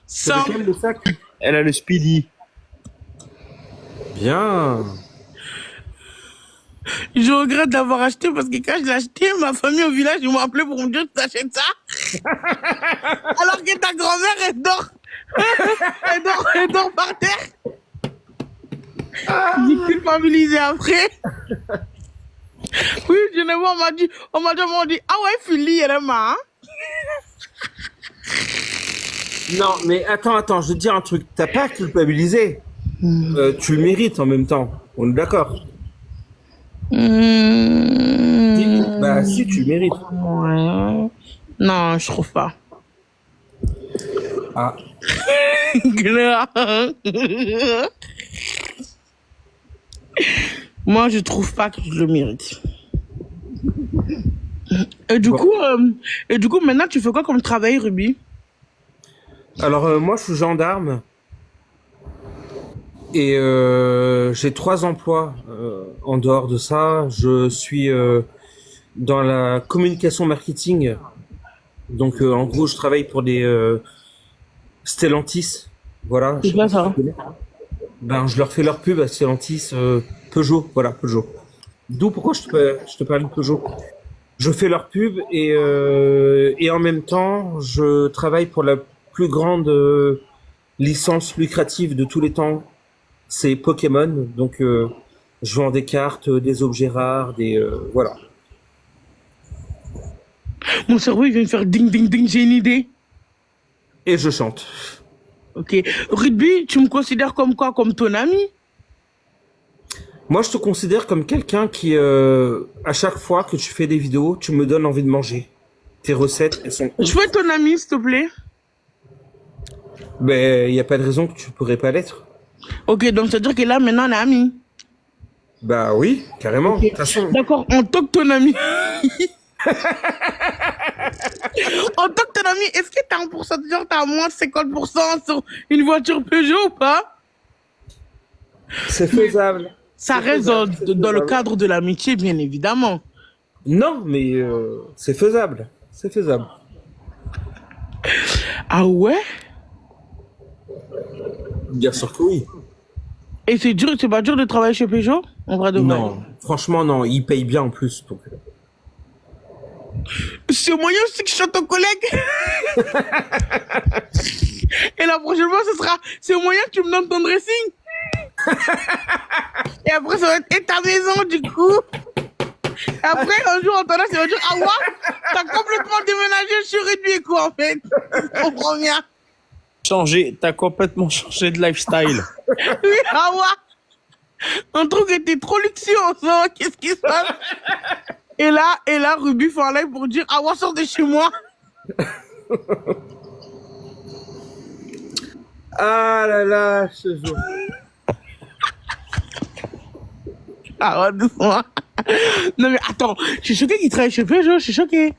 Speaker 3: C'est
Speaker 1: Sans...
Speaker 3: lequel le sac?
Speaker 2: Elle a le Speedy.
Speaker 3: Bien.
Speaker 1: Je regrette d'avoir acheté parce que quand je l'ai acheté, ma famille au village, ils m'ont appelé pour me dire que t'achètes ça. Alors que ta grand-mère, elle dort. Elle dort par terre. J'ai culpabilisé après. Oui, je ne vois, on m'a dit, ah ouais, Philly, elle est marrant.
Speaker 3: Non, mais attends, je vais te dire un truc. T'as pas à culpabiliser. Tu le mérites en même temps. On est d'accord. Bah si, tu le mérites.
Speaker 1: Ouais. Non, je trouve pas.
Speaker 3: Ah.
Speaker 1: Moi, je trouve pas que je le mérite. Et du coup, maintenant, tu fais quoi comme travail, Ruby?
Speaker 3: Alors moi, je suis gendarme. Et j'ai 3 emplois en dehors de ça. Je suis dans la communication marketing. Donc en gros, je travaille pour des Stellantis. Voilà.
Speaker 1: C'est quoi ça?
Speaker 3: Ben, je leur fais leur pub à Stellantis, Peugeot. Voilà, Peugeot. D'où pourquoi je te parle de Peugeot. Je fais leur pub et en même temps, je travaille pour la plus grande licence lucrative de tous les temps. C'est Pokémon. Donc, je vends des cartes, des objets rares, voilà.
Speaker 1: Mon cerveau, il vient de faire ding, ding, ding, j'ai une idée.
Speaker 3: Et je chante.
Speaker 1: Ok. Ruby, tu me considères comme quoi? Comme ton ami?
Speaker 3: Moi, je te considère comme quelqu'un qui, à chaque fois que tu fais des vidéos, tu me donnes envie de manger. Tes recettes, elles sont...
Speaker 1: Je peux être ton ami, s'il te plaît?
Speaker 3: Ben, il n'y a pas de raison que tu pourrais pas l'être.
Speaker 1: Ok, donc ça veut dire que là, maintenant, on est amis.
Speaker 3: Bah oui, carrément.
Speaker 1: Ok.
Speaker 3: De toute façon,
Speaker 1: D'accord, en tant que ton ami. En tant que ton ami, est-ce que t'as un pourcentage, t'as moins de 50% sur une voiture Peugeot ou pas?
Speaker 3: c'est faisable.
Speaker 1: Ça
Speaker 3: C'est
Speaker 1: reste
Speaker 3: faisable, c'est
Speaker 1: dans le
Speaker 3: faisable.
Speaker 1: cadre de l'amitié, bien évidemment.
Speaker 3: Non, mais c'est faisable. C'est faisable.
Speaker 1: Ah ouais?
Speaker 3: Bien sûr que oui.
Speaker 1: Et c'est dur, c'est pas dur de travailler chez Peugeot? En vrai de vrai.
Speaker 3: Non, franchement, non. Ils payent bien en plus. Donc...
Speaker 1: C'est moyen aussi que je sois ton collègue. Et la prochaine fois, ce sera, c'est moyen que tu me donnes ton dressing. Et après, ça va être, et ta maison, du coup. Et après, un jour, Antonin, ça va dire, ah ouais, t'as complètement déménagé sur Réduit, quoi, en fait. Je comprends bien.
Speaker 2: T'as complètement changé de lifestyle.
Speaker 1: Oui, ah ouais. Un truc était trop luxueux en ce moment. Qu'est-ce qui se passe? Et là, Ruby fait un live pour dire, ah ouais, sors de chez moi.
Speaker 3: Ah là là, ce jour.
Speaker 1: Ah ouais, doucement. Non mais attends, je suis choquée qu'il travaille chez Peugeot, je suis choquée.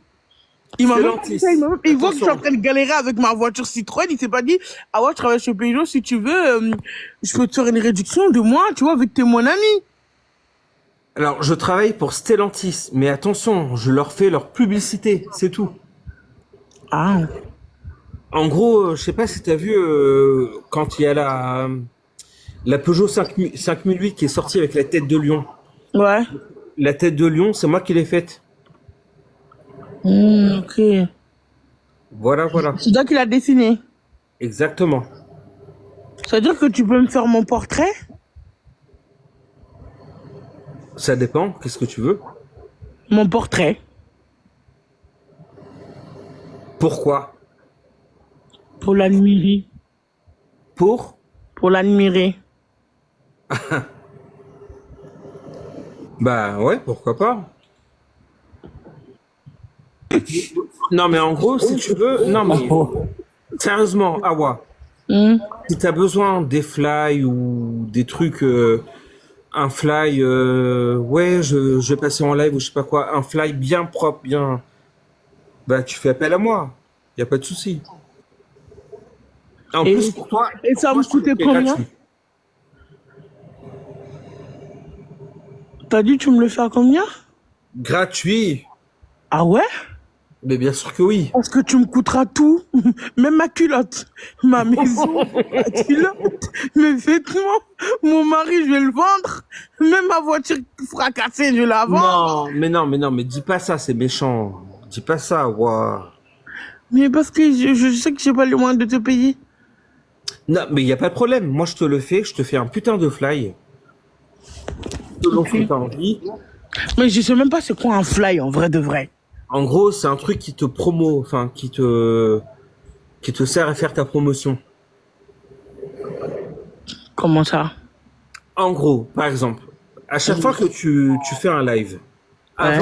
Speaker 1: Il m'a même
Speaker 3: Stellantis.
Speaker 1: dit ça, il voit que je suis en
Speaker 3: Attention.
Speaker 1: train de galérer avec ma voiture Citroën, il s'est pas dit, ah ouais, je travaille chez Peugeot, si tu veux, je peux te faire une réduction de moi, tu vois, vu que t'es mon ami.
Speaker 3: Alors, je travaille pour Stellantis, mais attention, je leur fais leur publicité, c'est tout.
Speaker 1: Ah.
Speaker 3: En gros, je sais pas si t'as vu quand il y a la Peugeot 5008 qui est sortie avec la tête de lion.
Speaker 1: Ouais.
Speaker 3: La tête de lion, c'est moi qui l'ai faite.
Speaker 1: Ok.
Speaker 3: Voilà, voilà.
Speaker 1: C'est toi qui l'as dessiné.
Speaker 3: Exactement.
Speaker 1: Ça veut dire que tu peux me faire mon portrait?
Speaker 3: Ça dépend, qu'est-ce que tu veux?
Speaker 1: Mon portrait.
Speaker 3: Pourquoi?
Speaker 1: Pour l'admirer.
Speaker 3: Pour?
Speaker 1: Pour l'admirer.
Speaker 3: Bah ouais, pourquoi pas? Non mais en gros, si tu veux, non mais sérieusement, Awa,
Speaker 1: Hmm.
Speaker 3: si t'as besoin des fly ou des trucs un fly, ouais, je vais passer en live ou je sais pas quoi, un fly bien propre, bien, bah tu fais appel à moi, y a pas de souci. En plus
Speaker 1: Et,
Speaker 3: pour toi,
Speaker 1: et ça me
Speaker 3: je te le
Speaker 1: coûtait
Speaker 3: fais
Speaker 1: combien?
Speaker 3: gratuit.
Speaker 1: T'as dit tu me le fais à combien?
Speaker 3: Gratuit,
Speaker 1: Ah ouais?
Speaker 3: mais bien sûr que oui.
Speaker 1: Parce que tu me coûteras tout, même ma culotte, ma maison, ma culotte, mes vêtements, mon mari, je vais le vendre, même ma voiture fracassée, je vais la vendre.
Speaker 3: Non, mais non, mais non, mais dis pas ça, c'est méchant. Dis pas ça, ouah.
Speaker 1: Mais parce que je sais que j'ai pas les moyens de te payer.
Speaker 3: Non, mais y a pas de problème. Moi, je te le fais, je te fais un putain de fly. Selon ce que t'as envie.
Speaker 1: Mais je sais même pas c'est quoi un fly en vrai de vrai.
Speaker 3: En gros, c'est un truc qui te promo, enfin, qui te sert à faire ta promotion.
Speaker 1: Comment ça?
Speaker 3: En gros, par exemple, à chaque fois que tu fais un live,
Speaker 1: Ouais.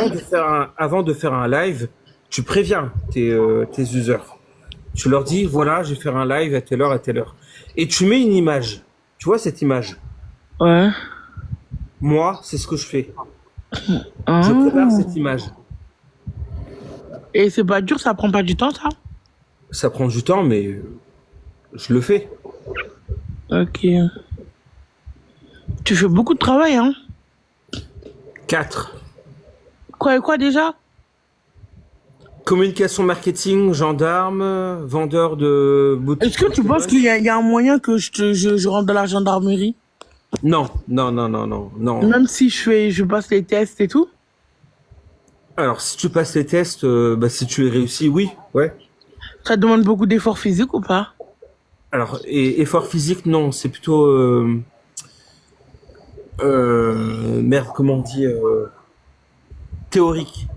Speaker 3: avant de faire un live, tu préviens tes users. Tu leur dis, voilà, je vais faire un live à telle heure, à telle heure. Et tu mets une image. Tu vois cette image?
Speaker 1: Ouais.
Speaker 3: Moi, c'est ce que je fais. Je prépare
Speaker 1: Ah.
Speaker 3: cette image.
Speaker 1: Et c'est pas dur, ça prend pas du temps ça?
Speaker 3: Ça prend du temps, mais je le fais.
Speaker 1: Ok. Tu fais beaucoup de travail, hein?
Speaker 3: 4.
Speaker 1: Quoi et quoi déjà?
Speaker 3: Communication marketing, gendarme, vendeur de
Speaker 1: Est-ce
Speaker 3: boutiques
Speaker 1: que tu penses
Speaker 3: Pokémon.
Speaker 1: qu'il y a un moyen que je rentre dans la gendarmerie?
Speaker 3: Non, non, non, non, non, non.
Speaker 1: Même si je passe les tests et tout?
Speaker 3: Alors, si tu passes les tests, bah, si tu les réussis, oui, ouais.
Speaker 1: Ça demande beaucoup d'efforts physiques ou pas?
Speaker 3: Alors, et effort physique, non, c'est plutôt, merde, comment on dit, théorique.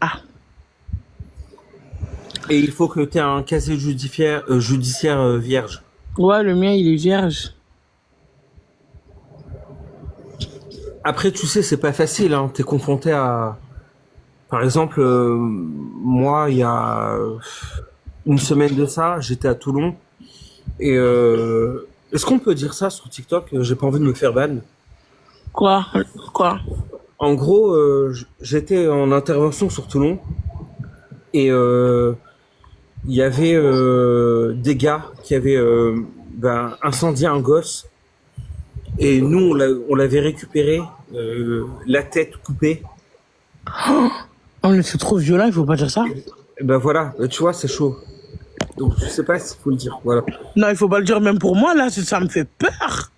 Speaker 1: Ah.
Speaker 3: Et il faut que tu aies un casier judiciaire vierge.
Speaker 1: Ouais, le mien, il est vierge.
Speaker 3: Après, tu sais, c'est pas facile, hein. T'es confronté à, par exemple, moi, il y a une semaine de ça, j'étais à Toulon et est-ce qu'on peut dire ça sur TikTok? J'ai pas envie de me faire ban.
Speaker 1: Quoi? Quoi?
Speaker 3: En gros, j'étais en intervention sur Toulon et il y avait des gars qui avaient incendié un gosse et nous on l'avait récupéré, la tête coupée.
Speaker 1: Oh, mais c'est trop violent, il faut pas dire ça.
Speaker 3: Et ben voilà, tu vois, c'est chaud. Donc je sais pas s'il faut le dire. Voilà.
Speaker 1: Non, il faut pas le dire même pour moi, là, ça me fait peur.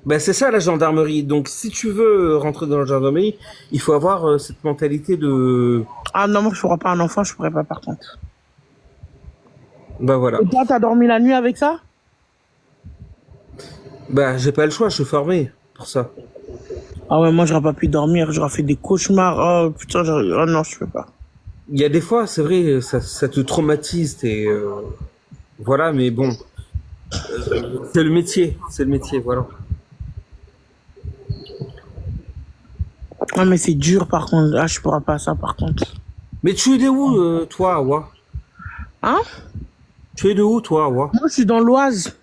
Speaker 3: Ben c'est ça la gendarmerie. Donc si tu veux rentrer dans la gendarmerie, il faut avoir cette mentalité de.
Speaker 1: Ah non, moi, je ferai pas un enfant, je pourrais pas par contre.
Speaker 3: Ben voilà.
Speaker 1: Et toi, t'as dormi la nuit avec ça?
Speaker 3: Ben j'ai pas le choix, je suis formé pour ça.
Speaker 1: Ah ouais, moi, j'aurais pas pu dormir, j'aurais fait des cauchemars. Oh putain, oh non, je peux pas.
Speaker 3: Il y a des fois, c'est vrai, ça te traumatise, voilà, mais bon, c'est le métier, voilà.
Speaker 1: Ah, mais c'est dur par contre. Ah, je pourrais pas ça par contre.
Speaker 3: Mais tu es de où, toi, Awa?
Speaker 1: Hein?
Speaker 3: Tu es de où, toi, Awa?
Speaker 1: Moi, je suis dans l'Oise,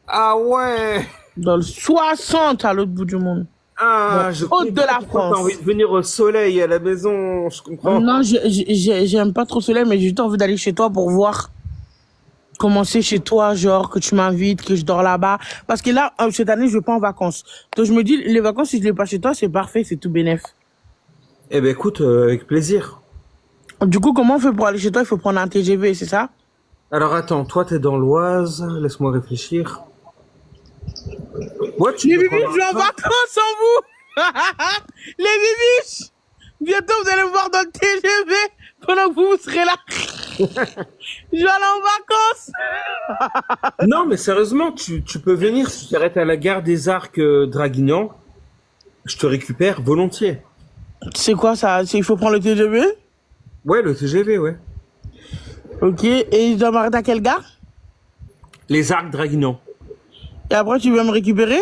Speaker 3: Ah ouais!
Speaker 1: dans le 60 à l'autre bout du monde.
Speaker 3: Ah,
Speaker 1: Bon,
Speaker 3: je
Speaker 1: haute de
Speaker 3: comprends
Speaker 1: la
Speaker 3: pourquoi t'as envie
Speaker 1: France.
Speaker 3: de venir au soleil, à la maison, je comprends.
Speaker 1: Non, j'aime pas trop le soleil, mais j'ai juste envie d'aller chez toi pour voir comment c'est chez toi, genre que tu m'invites, que je dors là-bas. Parce que là, cette année, je vais pas en vacances. Donc je me dis, les vacances, si je les pas chez toi, c'est parfait, c'est tout bénef.
Speaker 3: Eh ben écoute, avec plaisir.
Speaker 1: Du coup, comment on fait pour aller chez toi? Il faut prendre un TGV, c'est ça?
Speaker 3: Alors attends, toi t'es dans l'Oise, laisse-moi réfléchir. Ouais, tu
Speaker 1: Les
Speaker 3: peux
Speaker 1: bibiches,
Speaker 3: prendre
Speaker 1: je vais en
Speaker 3: un train.
Speaker 1: vacances sans vous! Les bibiches! Bientôt, vous allez me voir dans le TGV pendant que vous serez là. Je vais aller en vacances!
Speaker 3: Non, mais sérieusement, tu peux venir, si tu t'arrêtes à la gare des Arcs Draguignan, je te récupère volontiers.
Speaker 1: C'est quoi ça? Il faut prendre le TGV?
Speaker 3: Ouais, le TGV, ouais.
Speaker 1: Ok, et je dois m'arrêter à quelle gare?
Speaker 3: Les Arcs Draguignan.
Speaker 1: Et après, tu viens me récupérer?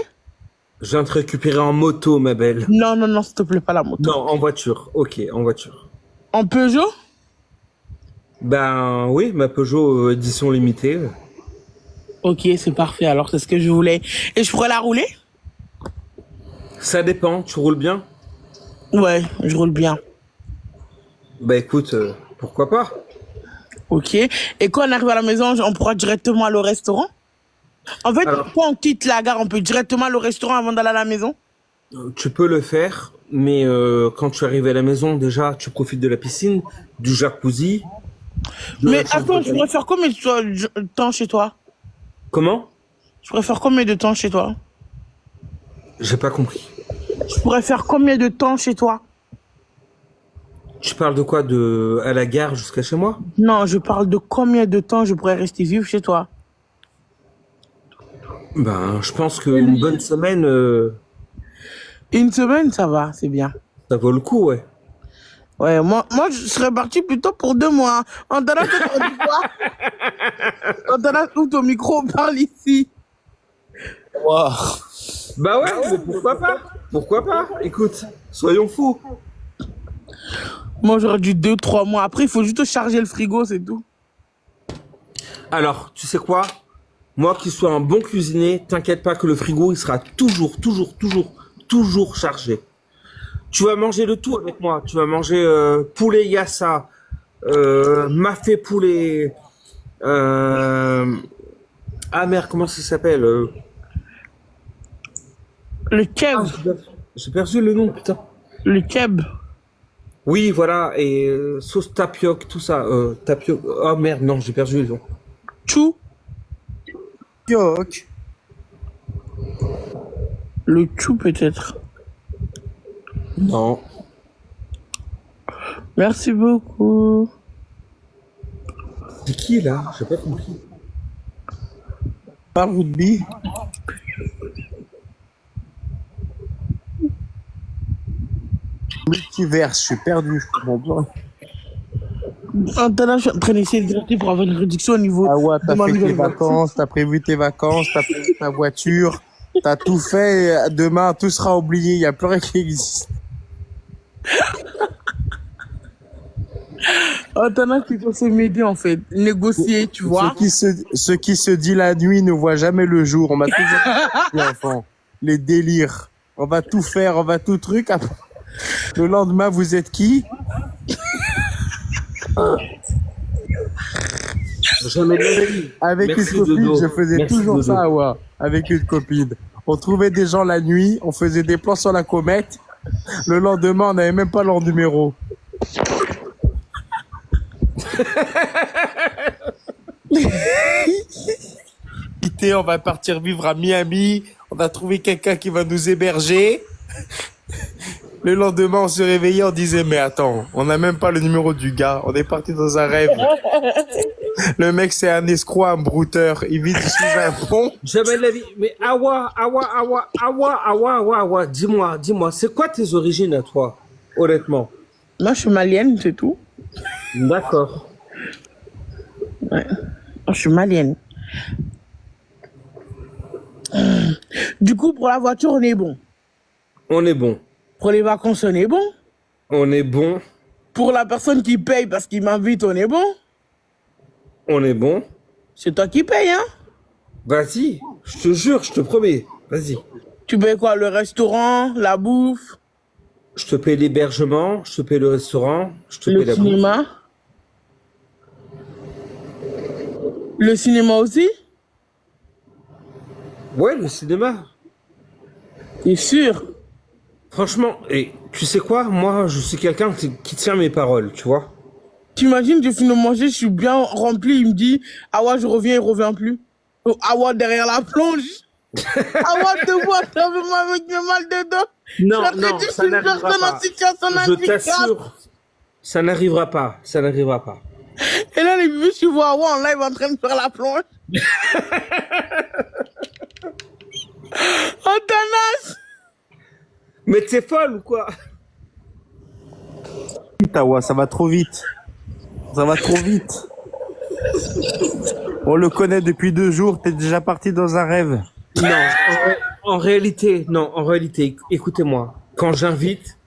Speaker 3: Je viens te récupérer en moto, ma belle.
Speaker 1: Non, non, non, s'il te plaît, pas la moto.
Speaker 3: Non, en voiture. Ok, en voiture.
Speaker 1: En Peugeot?
Speaker 3: Ben oui, ma Peugeot édition limitée.
Speaker 1: Ok, c'est parfait. Alors, c'est ce que je voulais. Et je pourrais la rouler?
Speaker 3: Ça dépend, tu roules bien?
Speaker 1: Ouais, je roule bien.
Speaker 3: Bah écoute, pourquoi pas?
Speaker 1: Ok. Et quand on arrive à la maison, on pourra directement aller au restaurant? En fait,
Speaker 3: Alors,
Speaker 1: quand on quitte la gare, on peut directement aller au restaurant avant d'aller à la maison?
Speaker 3: tu peux le faire, mais quand tu arrives à la maison, déjà, tu profites de la piscine, du jacuzzi, de
Speaker 1: Mais
Speaker 3: la chambre
Speaker 1: attends, je
Speaker 3: d'hôtel.
Speaker 1: préfère combien de temps chez toi?
Speaker 3: Comment?
Speaker 1: Je préfère combien de temps chez toi?
Speaker 3: J'ai pas compris.
Speaker 1: Je pourrais faire combien de temps chez toi?
Speaker 3: Tu parles de quoi? De à la gare jusqu'à chez moi?
Speaker 1: Non, je parle de combien de temps je pourrais rester vivre chez toi.
Speaker 3: Ben, je pense qu'une bonne semaine,
Speaker 1: Une semaine, ça va, c'est bien.
Speaker 3: ça vaut le coup, ouais.
Speaker 1: Ouais, moi, je serais parti plutôt pour 2 mois. En attendant que tu dis quoi? En attendant que ton micro parle ici.
Speaker 2: Wow.
Speaker 3: Bah ouais, mais pourquoi pas? Pourquoi pas? Écoute, soyons fous.
Speaker 1: Moi, j'aurais dû 2, 3 mois. Après, il faut juste charger le frigo, c'est tout.
Speaker 3: Alors, tu sais quoi? Moi qui sois un bon cuisinier, t'inquiète pas que le frigo, il sera toujours chargé. Tu vas manger le tout avec moi. Tu vas manger poulet yassa, mafé poulet, ah merde, comment ça s'appelle
Speaker 1: Le keb.
Speaker 3: J'ai perdu le nom, putain.
Speaker 1: Le keb.
Speaker 3: Oui, voilà, et sauce tapioc, tout ça. Tapioc. Oh merde, non, j'ai perdu le nom.
Speaker 1: Chou.
Speaker 2: Yoke.
Speaker 1: Le chou, peut-être.
Speaker 3: Non.
Speaker 1: Merci beaucoup.
Speaker 3: C'est qui là? J'ai pas compris.
Speaker 2: Parle rugby. Multiverse, je suis perdu. Bon.
Speaker 1: En attendant, je suis en train d'essayer de gratter pour avoir une réduction au niveau
Speaker 2: Ah ouais,
Speaker 1: de
Speaker 2: t'as
Speaker 1: ma
Speaker 2: fait tes
Speaker 1: nouvelle voiture.
Speaker 2: vacances, t'as prévu tes vacances, t'as prévu ta voiture, t'as tout fait. Demain, tout sera oublié. Il n'y a plus rien qui existe.
Speaker 1: En attendant, tu dois m'aider, en fait. Négocier, tu vois.
Speaker 2: Ce qui se dit la nuit ne voit jamais le jour. On m'a toujours dit, enfant. Les délires. On va tout faire, on va tout truc. Après, le lendemain, vous êtes qui?
Speaker 3: Jamais de la vie.
Speaker 2: Avec
Speaker 3: Merci,
Speaker 2: une copine,
Speaker 3: Dodo.
Speaker 2: je faisais
Speaker 3: Merci,
Speaker 2: toujours
Speaker 3: Dodo.
Speaker 2: ça, ouais. Avec une copine. On trouvait des gens la nuit, on faisait des plans sur la comète. Le lendemain, on n'avait même pas leur numéro. Quitté, on va partir vivre à Miami. On a trouvé quelqu'un qui va nous héberger. Le lendemain, on se réveillait, on disait, mais attends, on n'a même pas le numéro du gars. On est parti dans un rêve. Le mec, c'est un escroc, un brouteur. Il vit sous un pont.
Speaker 3: Jamais de la vie. Mais Awa, dis-moi, c'est quoi tes origines à toi, honnêtement?
Speaker 1: Moi, je suis malienne, c'est tout.
Speaker 3: D'accord.
Speaker 1: Ouais. Moi, je suis malienne. Du coup, pour la voiture, on est bon.
Speaker 3: On est bon.
Speaker 1: Pour les vacances, on est bon.
Speaker 3: On est bon.
Speaker 1: Pour la personne qui paye parce qu'il m'invite, on est bon.
Speaker 3: On est bon.
Speaker 1: C'est toi qui payes, hein?
Speaker 3: Vas-y, je te jure, je te promets. Vas-y.
Speaker 1: Tu payes quoi? Le restaurant, la bouffe,
Speaker 3: Je te paye l'hébergement, je te paye le restaurant, je te
Speaker 1: le
Speaker 3: paye la bouffe.
Speaker 1: cinéma? Le cinéma aussi?
Speaker 3: Ouais, le cinéma.
Speaker 1: T'es sûr?
Speaker 3: Franchement, et tu sais quoi? Moi, je suis quelqu'un qui tient mes paroles, tu vois.
Speaker 1: T'imagines, je finis de manger, je suis bien rempli, il me dit, ah ouais, je reviens, il revient plus. Oh, ah ouais, derrière la plonge. Ah ouais, te vois, moi avec mes mal de dos.
Speaker 3: Non,
Speaker 1: Je
Speaker 3: non,
Speaker 1: suis
Speaker 3: ça
Speaker 1: une
Speaker 3: n'arrivera
Speaker 1: personne en
Speaker 3: pas.
Speaker 1: situation
Speaker 3: Je
Speaker 1: handicap.
Speaker 3: t'assure, ça n'arrivera pas. Ça n'arrivera pas.
Speaker 1: Et là, les bébés, je vois Awa en live en train de faire la plonge. Oh, Thanas!
Speaker 3: Mais t'es folle ou quoi?
Speaker 2: Tawa, ça va trop vite. Ça va trop vite. On le connaît depuis 2 jours, t'es déjà parti dans un rêve.
Speaker 3: Non, en réalité, écoutez-moi. Quand j'invite,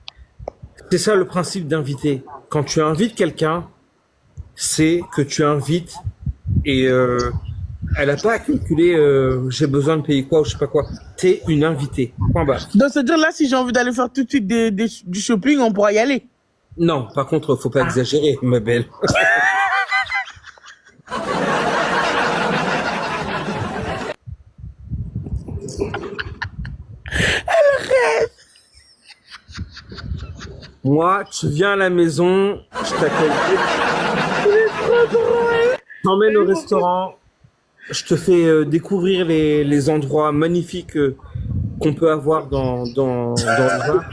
Speaker 3: c'est ça le principe d'inviter. Quand tu invites quelqu'un, c'est que tu invites et Elle a pas calculé, j'ai besoin de payer quoi ou je sais pas quoi. T'es une invitée. Point barre.
Speaker 1: Dans ce dire là, si j'ai envie d'aller faire tout de suite du shopping, on pourra y aller.
Speaker 3: Non, par contre, faut pas exagérer, ma belle. Moi, tu viens à la maison, je t'accueille. Je t'emmène au restaurant, je te fais découvrir les endroits magnifiques qu'on peut avoir dans le vin.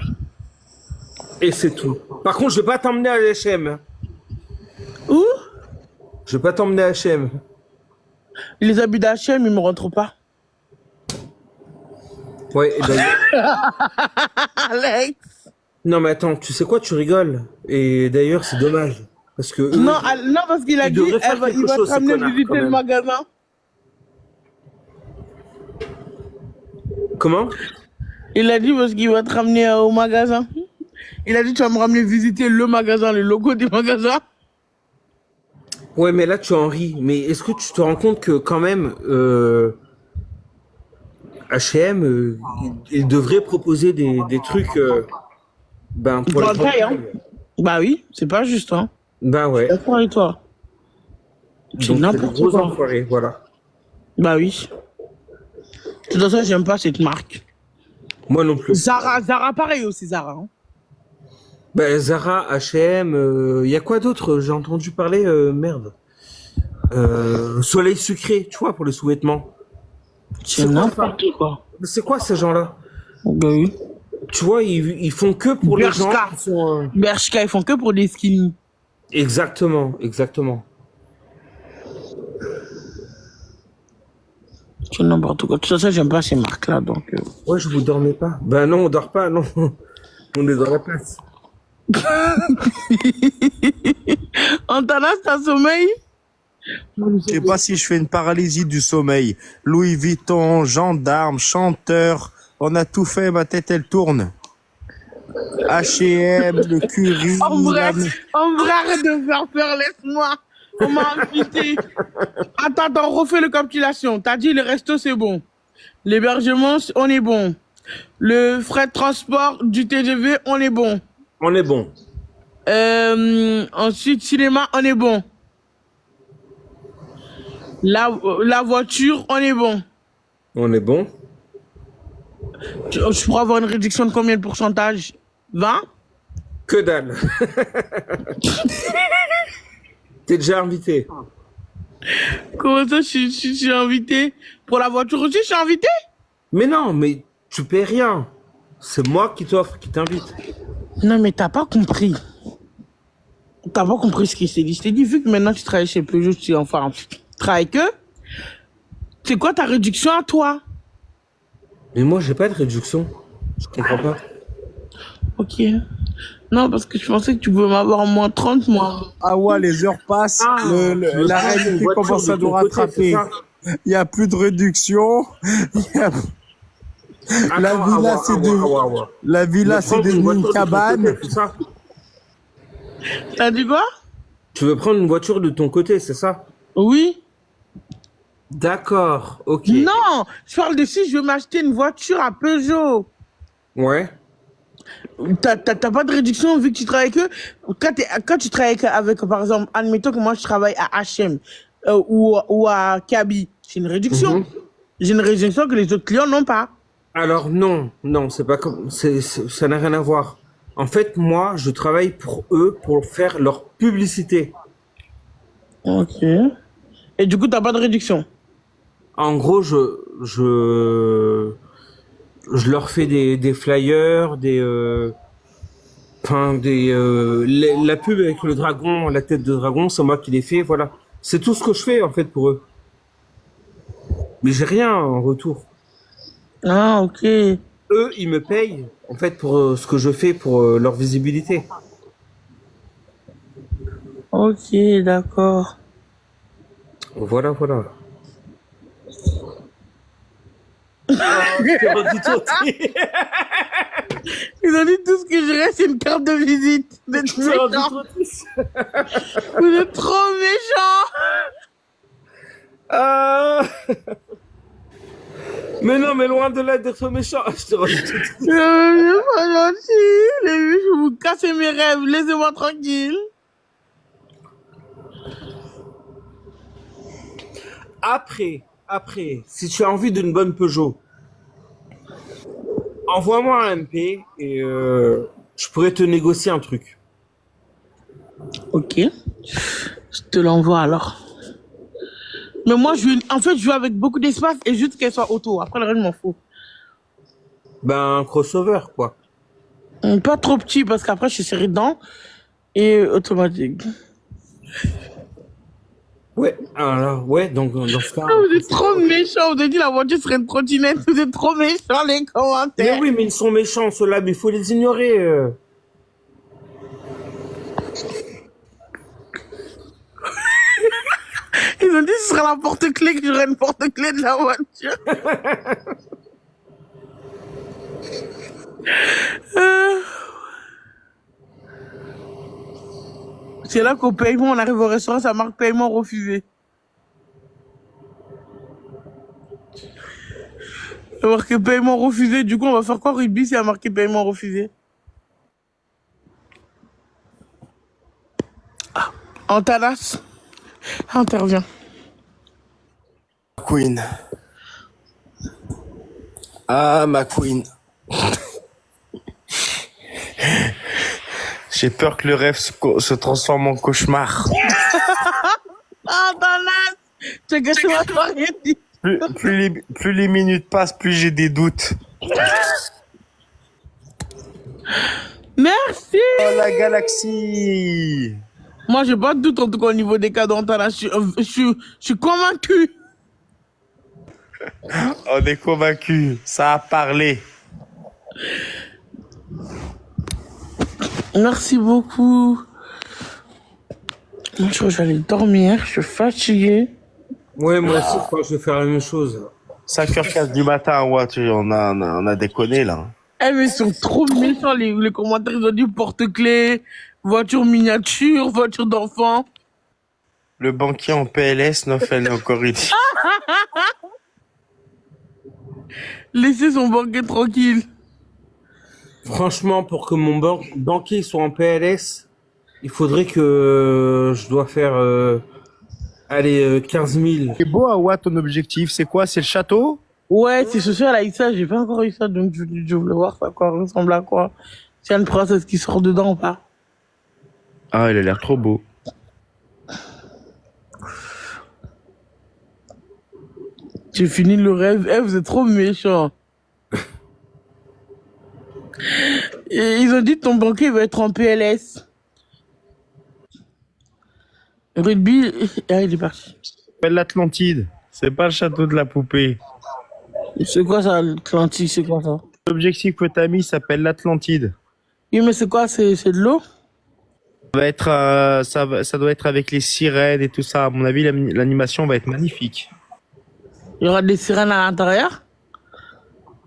Speaker 3: Et c'est tout. Par contre, je vais pas t'emmener à H&M.
Speaker 1: Où?
Speaker 3: Je vais pas t'emmener à H&M.
Speaker 1: Les habits d'H&M, ils me rentrent pas.
Speaker 3: Ouais, et d'ailleurs...
Speaker 1: Alex.
Speaker 3: Non, mais attends, tu sais quoi, tu rigoles. Et d'ailleurs, c'est dommage. Parce que...
Speaker 1: Non, non, parce qu'il a
Speaker 3: ils
Speaker 1: dit,
Speaker 3: devraient faire
Speaker 1: il
Speaker 3: quelque
Speaker 1: va
Speaker 3: chose,
Speaker 1: te
Speaker 3: ces
Speaker 1: ramener
Speaker 3: connards, quand
Speaker 1: visiter le
Speaker 3: même.
Speaker 1: magasin.
Speaker 3: Comment?
Speaker 1: Il a dit parce qu'il va te ramener au magasin. Il a dit, tu vas me ramener visiter le magasin, le logo du magasin.
Speaker 3: Ouais, mais là, tu en ris. Mais est-ce que tu te rends compte que, quand même, H&M, il devrait proposer des trucs, ben, pour
Speaker 1: Pour
Speaker 3: les
Speaker 1: la taille, hein.
Speaker 3: gens.
Speaker 1: Bah oui, c'est pas juste, hein.
Speaker 3: Bah ouais.
Speaker 1: D'accord avec toi. C'est
Speaker 3: Donc,
Speaker 1: n'importe
Speaker 3: gros
Speaker 1: quoi.
Speaker 3: enfoirés, voilà.
Speaker 1: Bah oui. De toute façon, j'aime pas cette marque.
Speaker 3: Moi non plus.
Speaker 1: Zara pareil aussi, Zara. Hein.
Speaker 3: Ben, Zara, H&M, y a quoi d'autre? J'ai entendu parler, merde. Soleil sucré, tu vois, pour les sous-vêtements.
Speaker 1: C'est
Speaker 3: quoi,
Speaker 1: n'importe quoi.
Speaker 3: C'est quoi ces gens-là?
Speaker 1: Bah oui.
Speaker 3: Tu vois, ils font que pour les gens
Speaker 1: Bershka.
Speaker 3: qui sont...
Speaker 1: Bershka, ils font que pour des skinny.
Speaker 3: Exactement, exactement.
Speaker 1: C'est n'importe quoi. De toute façon, j'aime pas ces marques-là, donc...
Speaker 3: Ouais, je vous dormais pas. Ben non, on dort pas, non. On est dans la place.
Speaker 1: Antanas, t'as sommeil?
Speaker 2: Je sais pas si je fais une paralysie du sommeil. Louis Vuitton, gendarme, chanteur, on a tout fait, ma tête elle tourne. H&M, le curry.
Speaker 1: En vrai, arrête de me faire peur, laisse-moi. On m'a invité. Attends, refais le capitulation. T'as dit le resto, c'est bon. L'hébergement, on est bon. Le frais de transport du TGV, on est bon.
Speaker 3: On est bon.
Speaker 1: Ensuite, cinéma, on est bon. La voiture, on est bon.
Speaker 3: On est bon.
Speaker 1: Je pourrais avoir une réduction de combien de pourcentage? 20?
Speaker 3: Que dalle. T'es déjà invité.
Speaker 1: Comment ça, je suis invité? Pour la voiture aussi, je suis invité?
Speaker 3: Mais non, mais tu paies rien. C'est moi qui t'offre, qui t'invite.
Speaker 1: Non, mais t'as pas compris. T'as pas compris ce qu'il s'est dit. Je t'ai dit, vu que maintenant tu travailles chez Peugeot, tu travailles que, c'est quoi ta réduction à toi?
Speaker 3: Mais moi, j'ai pas de réduction. Je comprends pas.
Speaker 1: Ok. Non, parce que je pensais que tu pouvais m'avoir en moins 30, moi.
Speaker 2: Ah ouais, les heures passent, la réalité commence à nous rattraper. Il y a plus de réduction. La villa, c'est la villa, c'est devenu une cabane.
Speaker 1: T'as dit quoi?
Speaker 3: Tu veux prendre une voiture de ton côté, c'est ça?
Speaker 1: Oui.
Speaker 3: D'accord, ok.
Speaker 1: Non, je parle de si je veux m'acheter une voiture à Peugeot.
Speaker 3: Ouais.
Speaker 1: T'as pas de réduction vu que tu travailles que quand tu travailles avec, par exemple, admettons que moi je travaille à H&M ou à Kaby, c'est une réduction. J'ai une réduction que les autres clients n'ont pas.
Speaker 3: Alors non, c'est pas comme, ça n'a rien à voir. En fait, moi, je travaille pour eux pour faire leur publicité.
Speaker 1: Ok. Et du coup, t'as pas de réduction.
Speaker 3: En gros, je leur fais des flyers, la pub avec le dragon, la tête de dragon, c'est moi qui les fais, voilà. C'est tout ce que je fais, en fait, pour eux. Mais j'ai rien en retour.
Speaker 1: Ah, ok.
Speaker 3: Eux, ils me payent, en fait, pour ce que je fais pour leur visibilité.
Speaker 1: Ok, d'accord.
Speaker 3: Voilà.
Speaker 1: Ils ont dit tout ce que je reste, c'est une carte de visite. Vous êtes méchants. Vous êtes trop méchants.
Speaker 3: Ah. Mais non, mais loin de là d'être méchant. Je te rajoute.
Speaker 1: C'est pas gentil. Je vous casse mes rêves. Laissez-moi tranquille.
Speaker 3: Après, si tu as envie d'une bonne Peugeot, envoie-moi un MP et je pourrais te négocier un truc.
Speaker 1: Ok. Je te l'envoie alors. Mais moi, en fait, je veux avec beaucoup d'espace et juste qu'elle soit auto. Après, le reste, je m'en fous.
Speaker 3: Ben, un crossover, quoi.
Speaker 1: Pas trop petit parce qu'après, je suis serré dedans. Et automatique.
Speaker 3: Ouais, alors, ouais, donc dans ce cas.
Speaker 1: Ah, vous êtes trop méchants. Vous avez dit la voiture serait une trottinette. Vous êtes trop méchants, les
Speaker 3: Mais
Speaker 1: commentaires.
Speaker 3: oui, mais ils sont méchants, ceux-là, mais il faut les ignorer.
Speaker 1: Ils ont dit que ce serait la porte-clés, que j'aurais une porte-clés de la voiture. C'est là qu'au paiement, on arrive au restaurant, ça marque paiement refusé. Il y a marqué paiement refusé. Du coup, on va faire quoi, Ruby, s'il y a marqué paiement refusé? Ah, Antanas, intervient.
Speaker 2: Queen. Ah, ma queen. J'ai peur que le rêve se transforme en cauchemar.
Speaker 1: Antanas, tu as gâché ma soirée.
Speaker 2: Plus les minutes passent, plus j'ai des doutes.
Speaker 1: Merci.
Speaker 2: Oh, la galaxie.
Speaker 1: Moi, j'ai pas de doute, en tout cas, au niveau des cadeaux Antanas. Je suis convaincu.
Speaker 2: On est convaincus. Ça a parlé.
Speaker 1: Merci beaucoup. Moi, je crois que j'allais dormir. Je suis fatiguée.
Speaker 3: Ouais, moi aussi, je crois que je vais faire la même chose.
Speaker 2: 5h15 du matin, ouais, on a déconné, là.
Speaker 1: Eh, mais ils sont trop méchants, les commentaires. Ils ont dit porte-clés, voiture miniature, voiture d'enfant.
Speaker 2: Le banquier en PLS, Nofel est encore ici.
Speaker 1: Laissez son banquier tranquille.
Speaker 3: Franchement, pour que mon banquier soit en PLS, il faudrait que je dois faire, allez, 15 000.
Speaker 2: C'est beau, Awa, ton objectif, c'est quoi? C'est le château?
Speaker 1: Ouais, c'est ce soir, elle a eu ça. J'ai pas encore eu ça, donc je voulais voir ça, quoi. Ressemble à quoi? S'il y a une princesse qui sort dedans ou pas.
Speaker 2: Ah, il a l'air trop beau.
Speaker 1: J'ai fini le rêve. Eh, vous êtes trop méchants. Et ils ont dit ton banquier va être en PLS. Rugby, ah, il est parti.
Speaker 2: S'appelle l'Atlantide. C'est pas le château de la poupée.
Speaker 1: C'est quoi ça, l'Atlantique? C'est quoi ça?
Speaker 2: L'objectif que t'as mis s'appelle l'Atlantide.
Speaker 1: Oui, mais c'est quoi? C'est de l'eau?
Speaker 2: Ça va être, ça doit être avec les sirènes et tout ça. À mon avis, l'animation va être magnifique.
Speaker 1: Il y aura des sirènes à l'intérieur?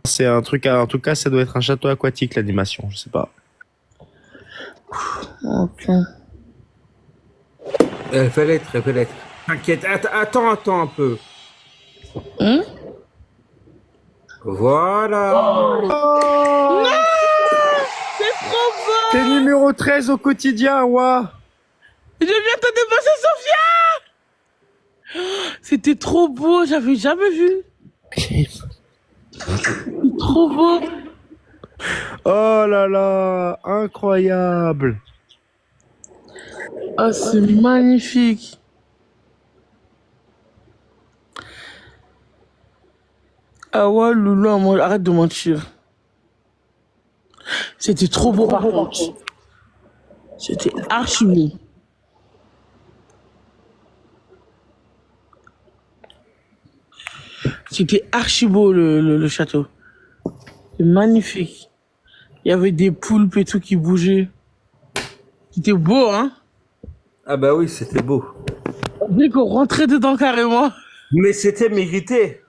Speaker 2: C'est un truc, en tout cas, ça doit être un château aquatique, l'animation. Je sais pas.
Speaker 1: Ok.
Speaker 3: Fallait être. T'inquiète, attends un peu. Voilà.
Speaker 2: Oh,
Speaker 1: C'est trop beau!
Speaker 2: t'es numéro 13 au quotidien, Awa.
Speaker 1: Je viens te dépasser, Sophia! C'était trop beau, j'avais jamais vu. C'est trop beau.
Speaker 2: Oh là là, incroyable.
Speaker 1: Ah, c'est magnifique. Ah ouais, Loulou, arrête de mentir. C'était trop beau par contre. C'était archi beau. C'était archi beau le château. C'est magnifique. Il y avait des poulpes et tout qui bougeaient. C'était beau, hein?
Speaker 3: Ah bah oui, c'était beau.
Speaker 1: Dès qu'on rentrait dedans carrément.
Speaker 3: Mais c'était mérité.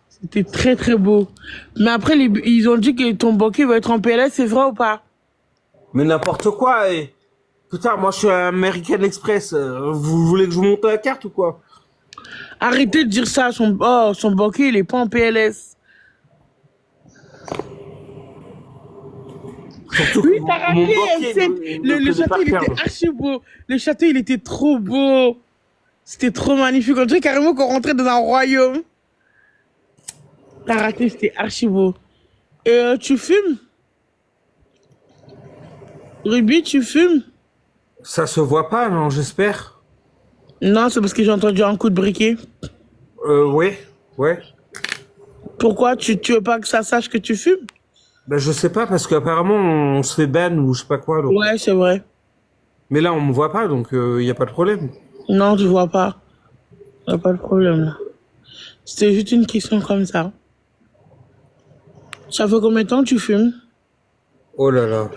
Speaker 1: C'était très très beau. Mais après, ils ont dit que ton banquier va être en PLS, c'est vrai ou pas?
Speaker 3: Mais n'importe quoi. Putain, moi je suis à American Express. Vous voulez que je vous monte la carte ou quoi?
Speaker 1: Arrêtez de dire ça. Son banquier, il est pas en PLS.
Speaker 3: Surtout
Speaker 1: Oui,
Speaker 3: que
Speaker 1: t'as
Speaker 3: mon
Speaker 1: raté.
Speaker 3: banquier
Speaker 1: Le château, il était archi beau. Le château, il était trop beau. C'était trop magnifique. On dirait carrément qu'on rentrait dans un royaume. T'as raté, c'était archi beau. Tu fumes? Ruby, tu fumes?
Speaker 3: Ça se voit pas, non, j'espère.
Speaker 1: Non, c'est parce que j'ai entendu un coup de briquet.
Speaker 3: Ouais, ouais.
Speaker 1: Pourquoi? Tu veux pas que ça sache que tu fumes?
Speaker 3: Ben, je sais pas, parce qu'apparemment, on se fait ban ou je sais pas quoi. Donc.
Speaker 1: Ouais, c'est vrai.
Speaker 3: Mais là, on me voit pas, donc y a pas de problème.
Speaker 1: Non, tu vois pas. Y a pas de problème là. C'était juste une question comme ça. Ça fait combien de temps que tu fumes?
Speaker 3: Oh là là.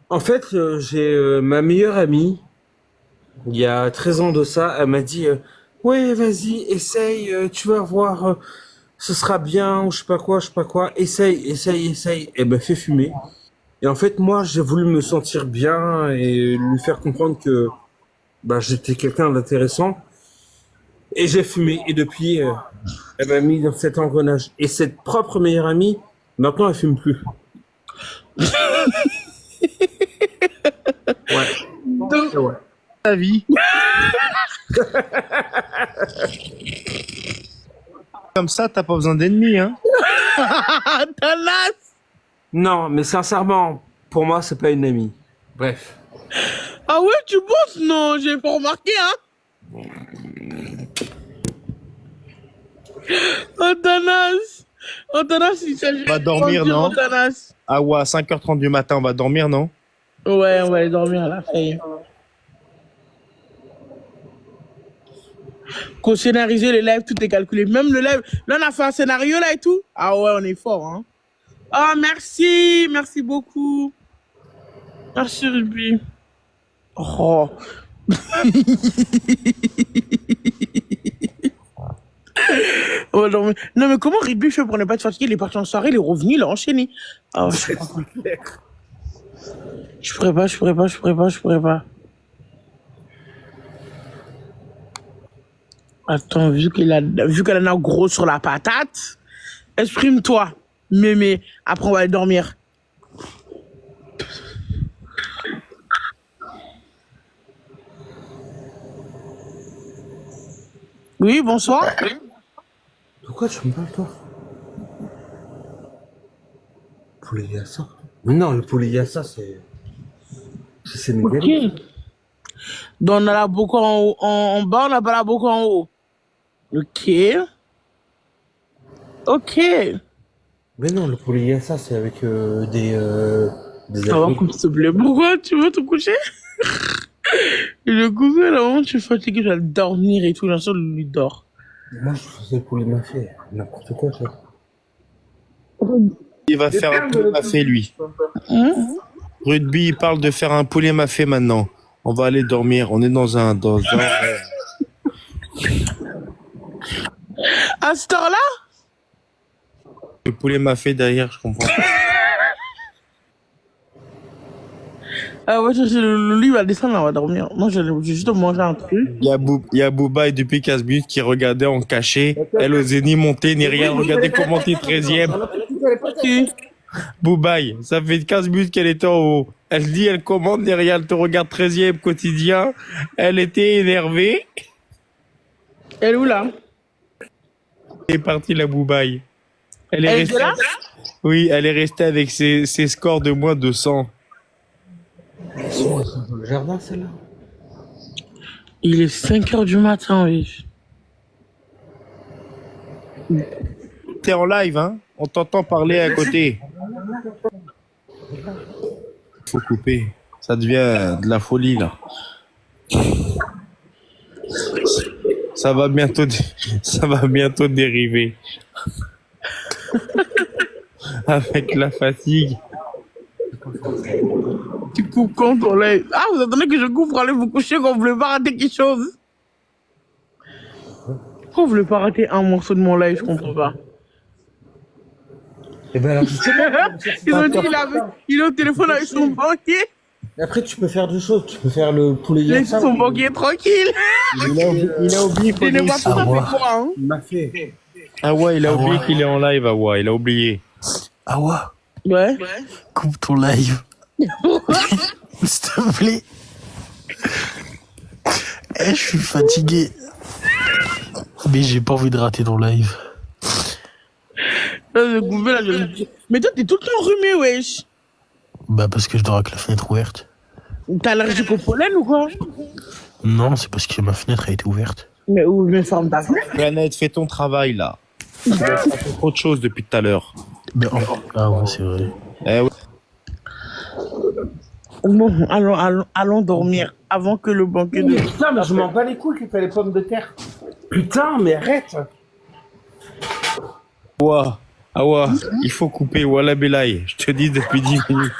Speaker 3: En fait, j'ai ma meilleure amie, il y a 13 ans de ça, elle m'a dit ouais, vas-y, essaye, tu vas voir, ce sera bien, ou je sais pas quoi, essaye. Elle m'a fait fumer. Et en fait, moi, j'ai voulu me sentir bien et lui faire comprendre que bah, j'étais quelqu'un d'intéressant. Et j'ai fumé. Et depuis, elle m'a mis dans cet engrenage. Et cette propre meilleure amie, maintenant, elle fume plus. Ouais.
Speaker 1: Donc,
Speaker 3: Ouais.
Speaker 2: Ta vie. Comme ça, t'as pas besoin d'ennemis, hein.
Speaker 1: t'as las.
Speaker 3: Non, mais sincèrement, pour moi, c'est pas une amie. Bref.
Speaker 1: Ah ouais, tu penses? Non, j'ai pas remarqué, hein. Antanas. Antanas, il s'agit
Speaker 2: Va dormir, non?
Speaker 1: Antanas.
Speaker 2: Ah ouais, à 5h30 du matin, on va dormir, non?
Speaker 1: Ouais, on va aller dormir là, ça y est. Qu'on scénarisé les lives, tout est calculé. Même le live, là on a fait un scénario là et tout. Ah ouais, on est fort, hein. Ah merci, merci beaucoup. Merci Ruby. Oh. On va dormir. Non mais comment Ruby fait pour ne pas te fatiguer? Il est parti en soirée, il est revenu, il a enchaîné. Ah, je pourrais pas. Attends, vu qu'elle en a gros sur la patate, exprime-toi, mémé. Après, on va aller dormir. Oui, bonsoir.
Speaker 3: Pourquoi tu me parles, toi? Poulet yassa. Mais non, le poulet yassa, c'est sénégalais.
Speaker 1: Ok. Donc, on a la boca en haut, en bas, on n'a pas la boca en haut. Ok. Ok.
Speaker 3: Mais non, le poulet yassa, c'est avec des
Speaker 1: Ça va,
Speaker 3: Africains.
Speaker 1: s'il te plaît. Pourquoi tu veux te coucher? Et le coucher, là, tu es fatigué, tu vas dormir et tout. Bien sûr, lui dort.
Speaker 3: Moi, je faisais le poulet mafé. N'importe quoi, ça.
Speaker 2: Il va faire un poulet mafé, lui. Rugby, il parle de faire un poulet mafé maintenant. On va aller dormir. On est dans un...
Speaker 1: À cette heure-là?
Speaker 2: Le poulet mafé derrière, je comprends.
Speaker 1: Ah ouais, le lit il va descendre, on va dormir. Moi, j'ai juste mangé un truc.
Speaker 2: Il y a Bouba depuis 15 minutes qui regardait en cachette. Elle osait ni monter ni rien. Regardez comment t'es 13e.
Speaker 1: Ok.
Speaker 2: Boubaï, ça fait 15 minutes qu'elle était en haut. Elle dit, elle commande derrière, elle te regarde 13e quotidien. Elle était énervée.
Speaker 1: Elle est où là?
Speaker 2: Elle est partie la Boubaï. Elle est
Speaker 1: Elle
Speaker 2: restée.
Speaker 1: était là?
Speaker 2: Oui, elle est restée avec ses scores de moins de 100.
Speaker 3: Elles sont dans le jardin, celle-là.
Speaker 1: Il est 5h du matin, oui.
Speaker 2: T'es en live, hein? On t'entend parler à côté. Faut couper. Ça devient de la folie, là. Ça va bientôt dériver. Avec la fatigue.
Speaker 1: Tu coupes quand ton live? Ah, vous attendez que je coupe pour aller vous coucher quand vous voulez pas rater quelque chose? Pourquoi vous voulez pas rater un morceau de mon live? Je comprends pas.
Speaker 3: Eh ben alors,
Speaker 1: Ils ont dit qu'il est au téléphone avec son banquier.
Speaker 3: Après, tu peux faire deux choses. Tu peux faire le poulet
Speaker 1: Laisse
Speaker 3: yassa.
Speaker 1: ton banquier tranquille.
Speaker 2: Il a oublié
Speaker 1: Je ne vois tout à fait quoi. Hein.
Speaker 3: Il m'a fait.
Speaker 2: Awa, il a oublié qu'il est en live, Awa, il a oublié.
Speaker 4: Awa,
Speaker 1: Ouais.
Speaker 4: coupe ton live. S'il te plaît. Je suis fatigué. Mais j'ai pas envie de rater ton live.
Speaker 1: Le goût, là, mais toi, t'es tout le temps rhumé, wesh.
Speaker 4: Bah parce que je dors avec la fenêtre ouverte.
Speaker 1: T'es allergique au pollen ou quoi?
Speaker 4: Non, c'est parce que ma fenêtre a été ouverte.
Speaker 1: Mais où me ferme ta fenêtre?
Speaker 2: Planète, fais ton travail, là. Tu dois faire trop de choses depuis tout à l'heure.
Speaker 4: Mais ah ouais, c'est vrai.
Speaker 2: Eh oui.
Speaker 1: Bon, allons dormir avant que le banquet de...
Speaker 3: Putain, mais je m'en bats les couilles que t'as les pommes de terre. Putain, mais arrête.
Speaker 2: Awa, il faut couper, Walla Belay. Je te dis depuis 10 minutes.